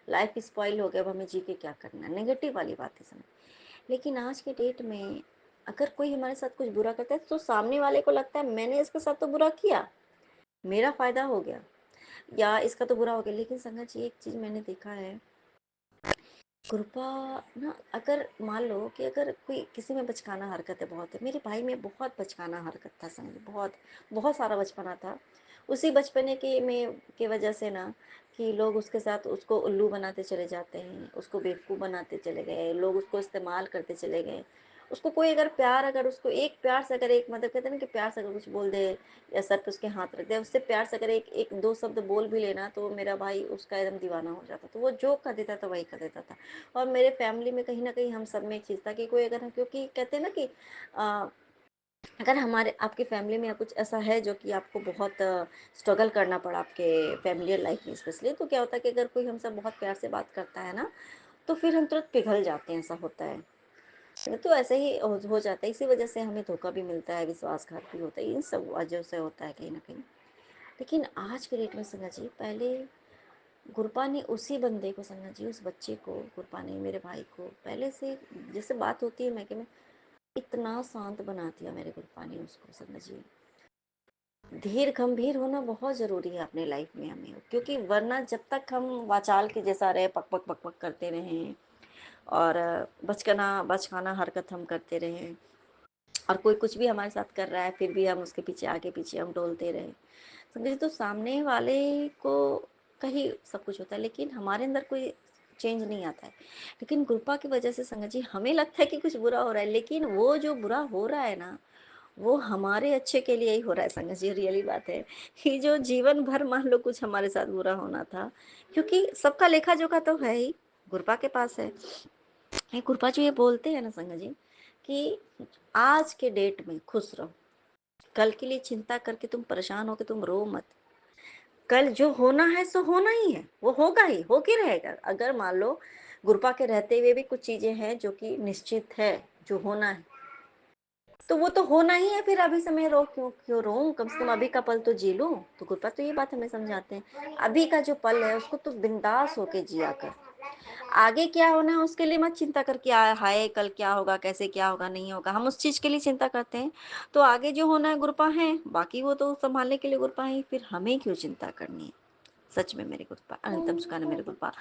लाइफ स्पॉइल हो गया, अब हमें जी के क्या करना है, नेगेटिव वाली बात है समझ। लेकिन आज के डेट में अगर कोई हमारे साथ कुछ बुरा करता है तो सामने वाले को लगता है मैंने इसके साथ तो बुरा किया, मेरा फायदा हो गया, या इसका तो बुरा हो गया। लेकिन संगत जी एक चीज़ मैंने देखा है, कृपा ना, अगर मान लो कि अगर कोई किसी में बचकाना हरकत है, बहुत है, मेरे भाई में बहुत बचकाना हरकत था संग, बहुत बहुत सारा बचपना था, उसी बचपने के में की वजह से ना कि लोग उसके साथ उसको उल्लू बनाते चले जाते हैं, उसको बेवकूफ़ बनाते चले गए, लोग उसको इस्तेमाल करते चले गए, उसको कोई अगर प्यार, अगर उसको एक प्यार से अगर एक मतलब कहते हैं ना कि प्यार से अगर कुछ बोल दे या सर पे उसके हाथ रख दे, उससे प्यार से अगर एक एक दो शब्द बोल भी लेना, तो मेरा भाई उसका एकदम दीवाना हो जाता। तो वो जो कर देता था वही कर देता था। और मेरे फैमिली में कहीं ना कहीं हम सब में एक चीज़ था कि कोई अगर, क्योंकि कहते हैं ना कि अगर हमारे आपकी फैमिली में कुछ ऐसा है जो कि आपको बहुत स्ट्रगल करना पड़ा आपके फैमिली लाइफ में स्पेशली, तो क्या होता है कि अगर कोई हमसे बहुत प्यार से बात करता है ना, तो फिर हम तुरंत पिघल जाते हैं, ऐसा होता है। तो ऐसे ही हो जाता है। इसी वजह से हमें धोखा भी मिलता है, विश्वासघात भी होता है, इन सब वजह से होता है कहीं ना कहीं। लेकिन आज के डेट में संगत जी, पहले गुरपा ने उसी बंदे को, संगत जी उस बच्चे को, गुरपा ने मेरे भाई को पहले से जैसे बात होती है मैं कि मैं इतना शांत बना दिया मेरे गुरपा ने उसको, संगत जी। धीर गंभीर होना बहुत ज़रूरी है अपने लाइफ में हमें, क्योंकि वरना जब तक हम वाचाल के जैसा रहे, पक पक पक पक करते रहें और बचकाना बचकाना हरकत हम करते रहें, और कोई कुछ भी हमारे साथ कर रहा है फिर भी हम उसके पीछे आगे पीछे हम डोलते रहे, समझे, तो सामने वाले को कहीं सब कुछ होता है लेकिन हमारे अंदर कोई चेंज नहीं आता है। लेकिन कृपा की वजह से संगत जी हमें लगता है कि कुछ बुरा हो रहा है, लेकिन वो जो बुरा हो रहा है ना, वो हमारे अच्छे के लिए ही हो रहा है संगत जी। रियली बात है कि जो जीवन भर मान लो कुछ हमारे साथ बुरा होना था, क्योंकि सबका लेखा जोखा तो है ही, गुरपा के पास है। ये गुरपा जो ये बोलते हैं ना संगत जी कि आज के डेट में खुश रहो, कल के लिए चिंता करके तुम परेशान हो के तुम रो मत। कल जो होना है सो होना ही है, वो होगा ही, हो के रहेगा। अगर मान लो गुरपा के रहते हुए भी कुछ चीजें हैं जो कि निश्चित है, जो होना है, तो वो तो होना ही है। फिर अभी से मैं रो क्यों क्यों रो, कम से कम अभी का पल तो जी लूं। तो गुरपा तो ये बात हमें समझाते हैं, अभी का जो पल है उसको तो बिंदास होके जिया कर। आगे क्या होना है उसके लिए मत चिंता करके हाय कल क्या होगा, कैसे क्या होगा, नहीं होगा, हम उस चीज के लिए चिंता करते हैं। तो आगे जो होना है गुरपा है, बाकी वो तो संभालने के लिए गुरपा है, फिर हमें क्यों चिंता करनी है। सच में मेरे गुरपा, अनंतम सुखाना मेरे गुरपा।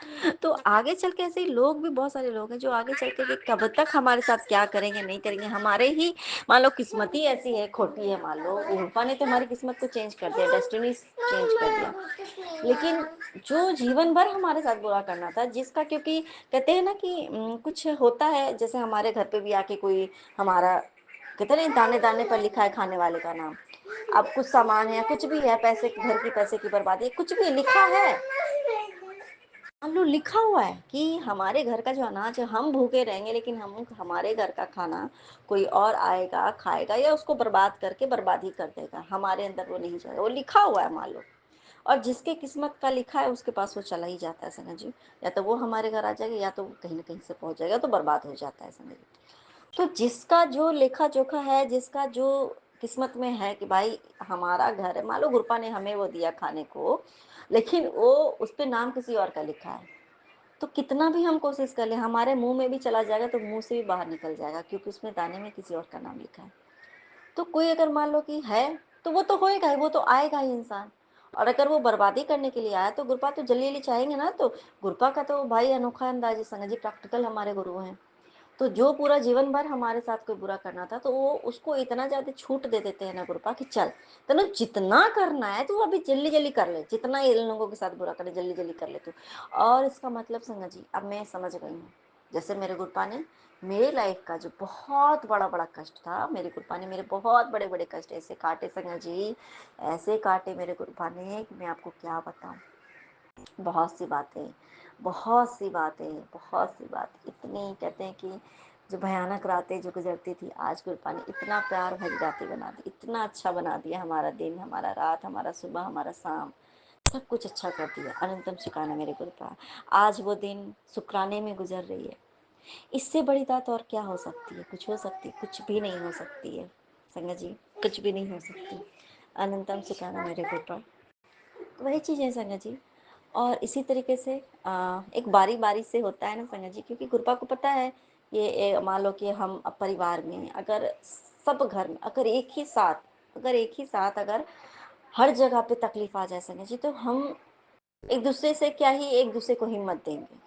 तो आगे चल के ऐसे ही लोग भी बहुत सारे लोग हैं जो आगे चल के कब तक हमारे साथ क्या करेंगे नहीं करेंगे, हमारे ही मान लो किस्मत ही ऐसी है, खोटी है, मान लो गुरपा ने तो हमारी किस्मत को चेंज कर दिया, डेस्टिनी चेंज कर दिया। लेकिन जो जीवन भर हमारे साथ बुरा करना था, जिसका क्योंकि कहते हैं ना कि कुछ होता है, जैसे हमारे घर पे भी आके कोई हमारा कहते हैं दाने दाने पर लिखा है खाने वाले का नाम। अब कुछ सामान है, कुछ भी है, पैसे घर की पैसे की बर्बादी, कुछ भी लिखा है, मान लो लिखा हुआ है कि हमारे घर का जो अनाज है हम भूखे रहेंगे, लेकिन हम हमारे घर का खाना कोई और आएगा खाएगा या उसको बर्बाद करके बर्बादी कर देगा, हमारे अंदर वो नहीं जाएगा, वो लिखा हुआ है मान लो। और जिसके किस्मत का लिखा है उसके पास वो चला ही जाता है संगत जी, या तो वो हमारे घर आ जाएगा या तो कहीं ना कहीं से पहुंच जाएगा, तो बर्बाद हो जाता है संगत जी। तो जिसका जो लेखा जोखा है, जिसका जो किस्मत में है कि भाई हमारा घर है, मान लो गुरपा ने हमें वो दिया खाने को, लेकिन वो उस पे नाम किसी और का लिखा है, तो कितना भी हम कोशिश कर ले हमारे मुंह में भी चला जाएगा तो मुंह से भी बाहर निकल जाएगा, क्योंकि उसमें दाने में किसी और का नाम लिखा है। तो कोई अगर मान लो कि है तो वो तो होएगा ही, वो तो आएगा ही इंसान। और अगर वो बर्बादी करने के लिए आया तो गुरपा तो जल्दी जल्दी चाहेंगे ना। तो गुरपा का तो भाई अनोखा अंदाज है संगत जी, प्रैक्टिकल हमारे गुरु हैं। तो जो पूरा जीवन भर हमारे साथ कोई बुरा करना था, तो वो उसको इतना ज्यादा छूट दे देते हैं ना गुरुपा कि चल तेनो जितना करना है तू अभी जल्दी जल्दी कर ले, जितना इन लोगों के साथ बुरा करे जल्दी जल्दी कर ले तू। और इसका मतलब संगत जी अब मैं समझ गई हूँ, जैसे मेरे गुरुपा ने मेरे लाइफ का जो बहुत बड़ा बड़ा कष्ट था, मेरे गुरुपा ने मेरे बहुत बड़े बड़े कष्ट ऐसे काटे संगत जी, ऐसे काटे मेरे गुरुपा ने कि मैं आपको क्या बताऊँ। बहुत सी बातें, बहुत सी बातें, बहुत सी बात, इतनी कहते हैं कि जो भयानक रातें जो गुजरती थी, आज गुरपा ने इतना प्यार भरी रातें बना दी, इतना अच्छा बना दिया हमारा दिन, हमारा रात, हमारा सुबह, हमारा शाम, सब कुछ अच्छा कर दिया। अनंतम शुक्राना मेरे गुरुपा। आज वो दिन शुक्राने में गुजर रही है, इससे बड़ी बात और क्या हो सकती है। कुछ हो सकती, कुछ भी नहीं हो सकती है संगत जी, कुछ भी नहीं हो सकती। अनंतम शुक्राना मेरे गुरुपा। तो वही चीज़ है संगत जी। और इसी तरीके से एक बारी बारी से होता है ना संगत जी, क्योंकि गुरपा को पता है ये मान लो कि हम अब परिवार में अगर सब घर में अगर एक ही साथ अगर हर जगह पे तकलीफ आ जाए संगत जी, तो हम एक दूसरे से क्या ही एक दूसरे को हिम्मत देंगे,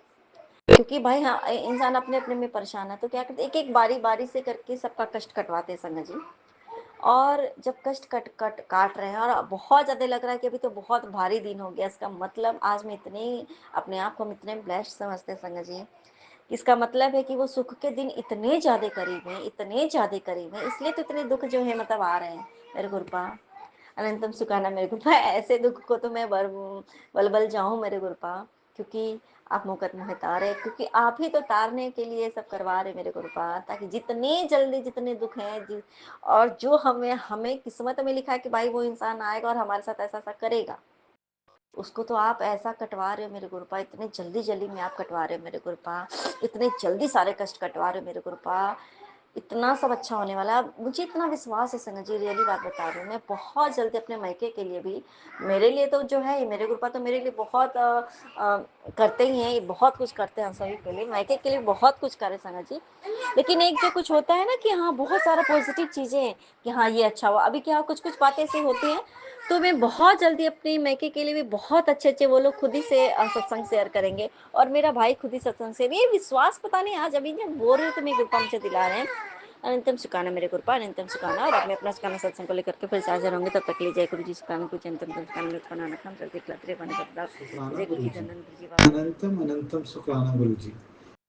क्योंकि भाई हाँ इंसान अपने अपने में परेशान है। तो क्या करते एक एक बारी बारी से करके सबका कष्ट कटवाते हैं संगत जी। और जब कष्ट कट कट काट रहे हैं और बहुत ज़्यादा लग रहा है कि अभी तो बहुत भारी दिन हो गया, इसका मतलब आज मैं इतने अपने आप को हम इतने ब्लेस्ड समझते हैं संगत जी इसका मतलब है कि वो सुख के दिन इतने ज़्यादा करीब हैं, इतने ज़्यादा करीब हैं, इसलिए तो इतने दुख जो है मतलब आ रहे हैं मेरे गुरुपा। अनंतम सुखाना मेरे गुरुपा, ऐसे दुख को तो मैं बल बल जाऊं मेरे गुरुपा, क्योंकि आप मुकत मोहे तारे, क्योंकि आप ही तो तारने के लिए सब करवा रहे मेरे गुरुपा, ताकि जितने जल्दी जितने दुख हैं और जो हमें हमें किस्मत में लिखा है कि भाई वो इंसान आएगा और हमारे साथ ऐसा ऐसा करेगा, उसको तो आप ऐसा कटवा रहे हो मेरे गुरुपा, इतने जल्दी जल्दी में आप कटवा रहे हो मेरे गुरुपा, इतने जल्दी सारे कष्ट कटवा रहे हो मेरे गुरुपा, इतना सब अच्छा होने वाला है। मुझे इतना विश्वास है संगत जी, रियली बात बता रही हूँ, मैं बहुत जल्दी अपने मायके के लिए भी, मेरे लिए तो जो है मेरे गुरुपा तो मेरे लिए बहुत करते ही हैं, बहुत कुछ करते हैं हम सभी के लिए, मायके के लिए बहुत कुछ करे संगत जी। लेकिन एक जो कुछ होता है ना कि हाँ बहुत सारा पॉजिटिव चीज़ें हैं कि हाँ ये अच्छा हुआ, अभी क्या कुछ कुछ बातें ऐसी होती हैं, तो मैं बहुत जल्दी अपने मायके के लिए भी बहुत अच्छे अच्छे वो लोग खुद ही से सत्संग शेयर करेंगे, और मेरा भाई खुद ही सत्संग से, ये विश्वास पता नहीं आज अभी जब बोल रहे हो तो मेरी कृपा मुझे दिला रहे हैं। अनंतम सुखाना मेरे कृपा, अनंतम सुखाना, और अब मैं अपना सुखाना सत्संग को लेकर के फिर से हाजिर होंगे, तब तक के लिए जय गुरु जी सुखाना कुछ अंतम सुखाना में बनाना काम चलते खिलाते बने बदलाव, शुक्राना जय गुरु जी गुरुजी। धन्यवाद गुरु जी बाबा। अनंतम अनंतम शुक्राना गुरुजी।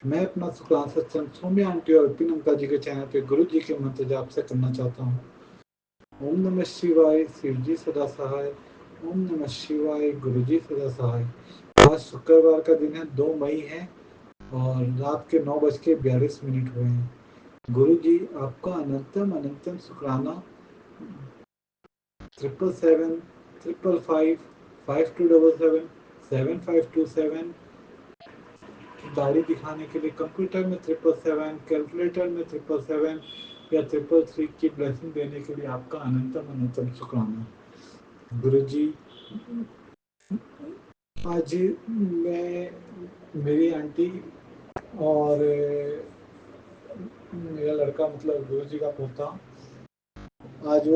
मैं अपना शुक्राना सत्संग सौम्य आंटी और विपिन अंकल जी के चैनल पे गुरु जी के मंत्र जाप से करना चाहता हूँ। ओम नमः शिवाय, शिव जी सदा सहाय। ओम नमः शिवाय, गुरु जी सदा सहाय। आज शुक्रवार का दिन है, 2 मई है और रात के 9:42 हुए हैं। गुरु जी आपका अनंतम अनंतम शुक्राना। 777 555 5277 7527 गाड़ी दिखाने के लिए, कंप्यूटर में 777, कैलकुलेटर में 777 या 333 की ब्लेसिंग देने के लिए आपका अनंतम अनंतम शुक्राना। गुरुजी आज मैं, मेरी आंटी और मेरा लड़का, मतलब गुरुजी का पोता, आज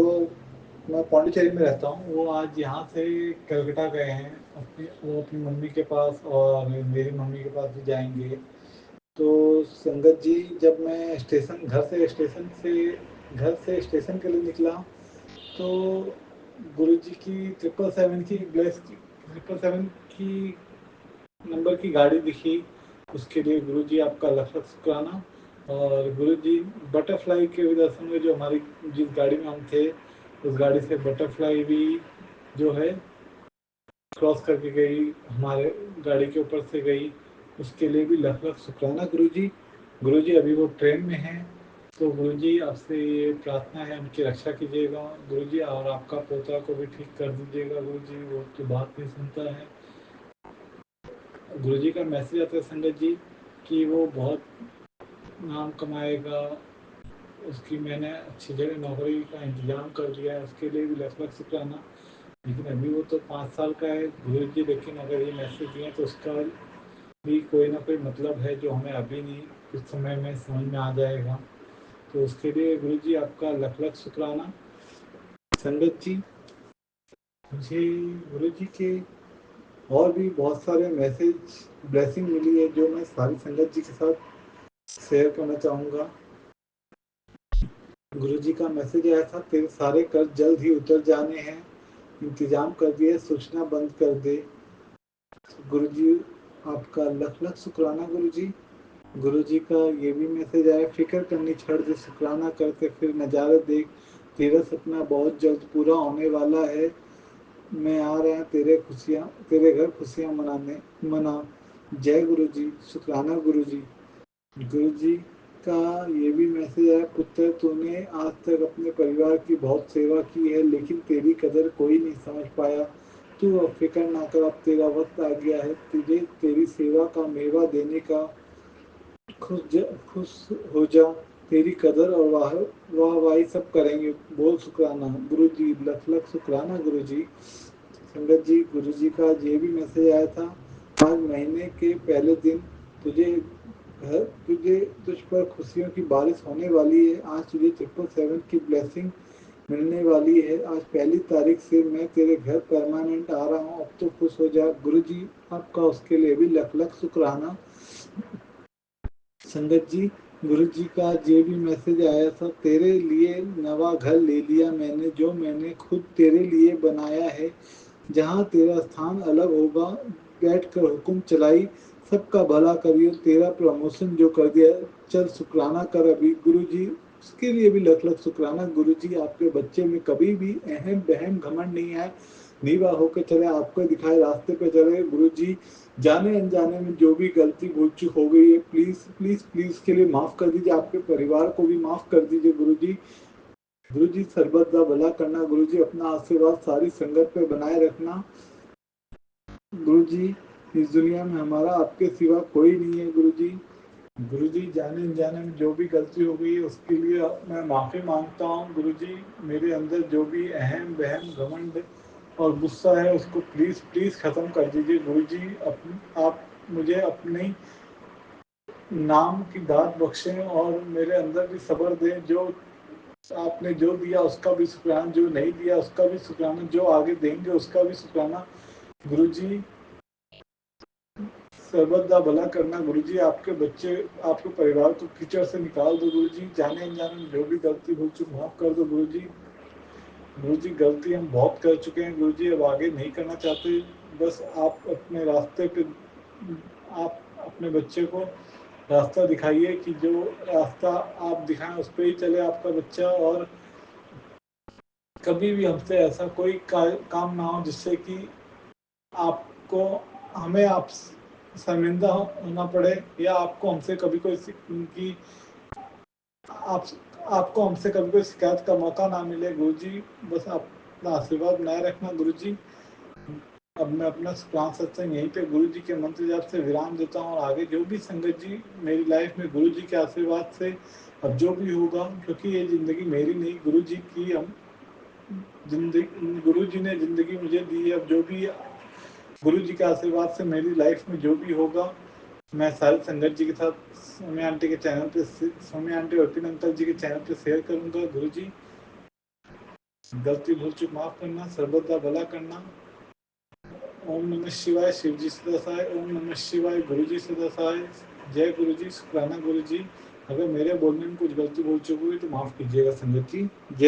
मैं पौंडीचेरी में रहता हूँ, वो आज यहाँ से कलकत्ता गए हैं, वो अपनी मम्मी के पास और मेरी मम्मी के पास भी जाएंगे। तो संगत जी, जब मैं घर से स्टेशन के लिए निकला तो गुरुजी की 777 की नंबर की गाड़ी दिखी। उसके लिए गुरुजी आपका लख लख शुक्राना। और गुरुजी बटरफ्लाई के भी दर्शन हुए, जो हमारी जिस गाड़ी में हम थे उस गाड़ी से बटरफ्लाई भी जो है क्रॉस करके गई, हमारे गाड़ी के ऊपर से गई, उसके लिए भी लख लख शुक्राना गुरुजी। गुरुजी अभी वो ट्रेन में हैं, तो गुरुजी आपसे ये प्रार्थना है उनकी रक्षा कीजिएगा गुरुजी, और आपका पोता को भी ठीक कर दीजिएगा गुरुजी, वो तो बात नहीं सुनता है। गुरुजी का मैसेज आता है संगत जी कि वो बहुत नाम कमाएगा, उसकी मैंने अच्छी जगह नौकरी का इंतजाम कर दिया है, उसके लिए भी लख लख शुक्राना। लेकिन अभी वो तो 5 साल का है गुरुजी, लेकिन अगर ये मैसेज दिए तो उसका भी कोई ना कोई मतलब है जो हमें अभी नहीं, कुछ समय में समझ में आ जाएगा। तो उसके लिए गुरुजी आपका लख लख शुक्राना। संगत जी, मुझे गुरुजी के और भी बहुत सारे मैसेज ब्लेसिंग मिली है, जो मैं सारी संगत जी के साथ शेयर करना चाहूँगा। गुरुजी का मैसेज आया था, तेरे सारे कर्ज जल्द ही उतर जाने हैं, इंतजाम कर दिए, सूचना बंद कर दे। गुरुजी आपका लख लख शुक्राना गुरुजी। गुरुजी का ये भी मैसेज आया, फिक्र करनी छोड़ दे, शुक्राना करते फिर नज़ारा देख, तेरा सपना बहुत जल्द पूरा होने वाला है, मैं आ रहा है तेरे घर खुशियाँ मना। जय गुरुजी, शुक्राना गुरुजी। गुरुजी का ये भी मैसेज है, पुत्र तूने आज तक अपने परिवार की बहुत सेवा की है, लेकिन तेरी कदर कोई नहीं समझ पाया। तू अब फिक्र ना कर, अब तेरा वक्त आ गया है, तुझे तेरी सेवा का मेवा देने का। खुश हो जा, तेरी कदर और वाहवाही सब करेंगे, बोल शुक्राना गुरुजी, लख लख शुक्राना गुरुजी। संगत जी, गुरुजी का ये भी मैसेज आया था, आज महीने के पहले दिन तुझ पर खुशियों की बारिश होने वाली है, आज तुझे 777 की ब्लेसिंग मिलने वाली है, आज 1 तारीख से मैं तेरे घर परमानेंट आ रहा हूँ, अब तो खुश हो जा। गुरुजी आपका उसके लिए भी लख लख शुक्राना। संगत जी, गुरुजी का ये भी मैसेज आया था, तेरे लिए नवा घर ले लिया मैंने, जो मैंने खुद तेरे लिए बनाया है, जहाँ तेरा स्थान अलग होगा, बैठ कर हुक्म चलाई, सबका भला करियो, तेरा प्रमोशन जो कर दिया, चल शुक्राना कर अभी गुरु जी, उसके लिए भी लख लख शुक्राना गुरु जी। आपके बच्चे में कभी भी अहम बहम घमंड नहीं है, नीवा होकर चले, आपको दिखाए रास्ते पे चले गुरु जी। जाने अनजाने में जो भी गलती भूल चूक हो गई है, प्लीज प्लीज प्लीज के लिए माफ कर दीजिए, आपके परिवार को भी माफ कर दीजिए गुरु जी। गुरु जी सरबत का भला करना गुरु जी, अपना आशीर्वाद सारी संगत पे बनाए रखना गुरु जी। इस दुनिया में हमारा आपके सिवा कोई नहीं है गुरु जी। गुरु जी जाने अनजाने में जो भी गलती हो गई है उसके लिए मैं माफ़ी मांगता हूँ गुरु जी। मेरे अंदर जो भी अहम बहम घमंड और गुस्सा है उसको प्लीज़ प्लीज़ ख़त्म कर दीजिए गुरु जी। आप मुझे अपने नाम की दात बख्शें और मेरे अंदर भी सब्र दें। जो आपने जो दिया उसका भी शुक्राना, जो नहीं दिया उसका भी शुक्राना, जो आगे देंगे उसका भी शुक्राना गुरु जी। सरबत दा भला करना गुरु जी। आपके बच्चे आपके परिवार को कीचड़ से निकाल दो गुरु जी। जाने अनजाने में जो भी गलती हो चुकी माफ कर दो गुरु जी। गुरु जी गलती हम बहुत कर चुके हैं गुरु जी, अब आगे नहीं करना चाहते। बस आप अपने रास्ते पे आप अपने बच्चे को रास्ता दिखाइए कि जो रास्ता आप दिखाएं उस पर ही चले आपका बच्चा, और कभी भी हमसे ऐसा कोई काम ना हो जिससे कि आपको हमें आप शर्मिंदा होना पड़े, या आपको हमसे कभी कोई की आप आपको हमसे कभी कोई शिकायत का मौका ना मिले गुरु जी। बस अपना आशीर्वाद बनाए रखना गुरु जी। अब मैं अपना शुक्राना सत्संग यहीं पे गुरु जी के मंत्र जाप से विराम देता हूँ, और आगे जो भी संगत जी मेरी लाइफ में गुरु जी के आशीर्वाद से अब जो भी होगा, क्योंकि ये ज़िंदगी मेरी नहीं गुरु जी की, हम जिंदगी गुरु जी ने ज़िंदगी मुझे दी है। अब जो भी गुरु जी के आशीर्वाद से मेरी लाइफ में जो भी होगा मैं सारी संगत जी के साथ सोम्या आंटी के चैनल पे, सोम्या आंटी और विपिन अंकल जी के चैनल पे शेयर करूंगा गुरु जी। गलती भूल चूक माफ करना, सर्वत का भला करना। ओम नमः शिवाय, शिव जी सदा सहाय। ओम नमः शिवाय, गुरु जी सदा सहाय। जय गुरु जी, शुक्राना गुरु जी। अगर मेरे बोलने में कुछ गलती भूल चुकी हुई तो माफ कीजिएगा संगत जी। जय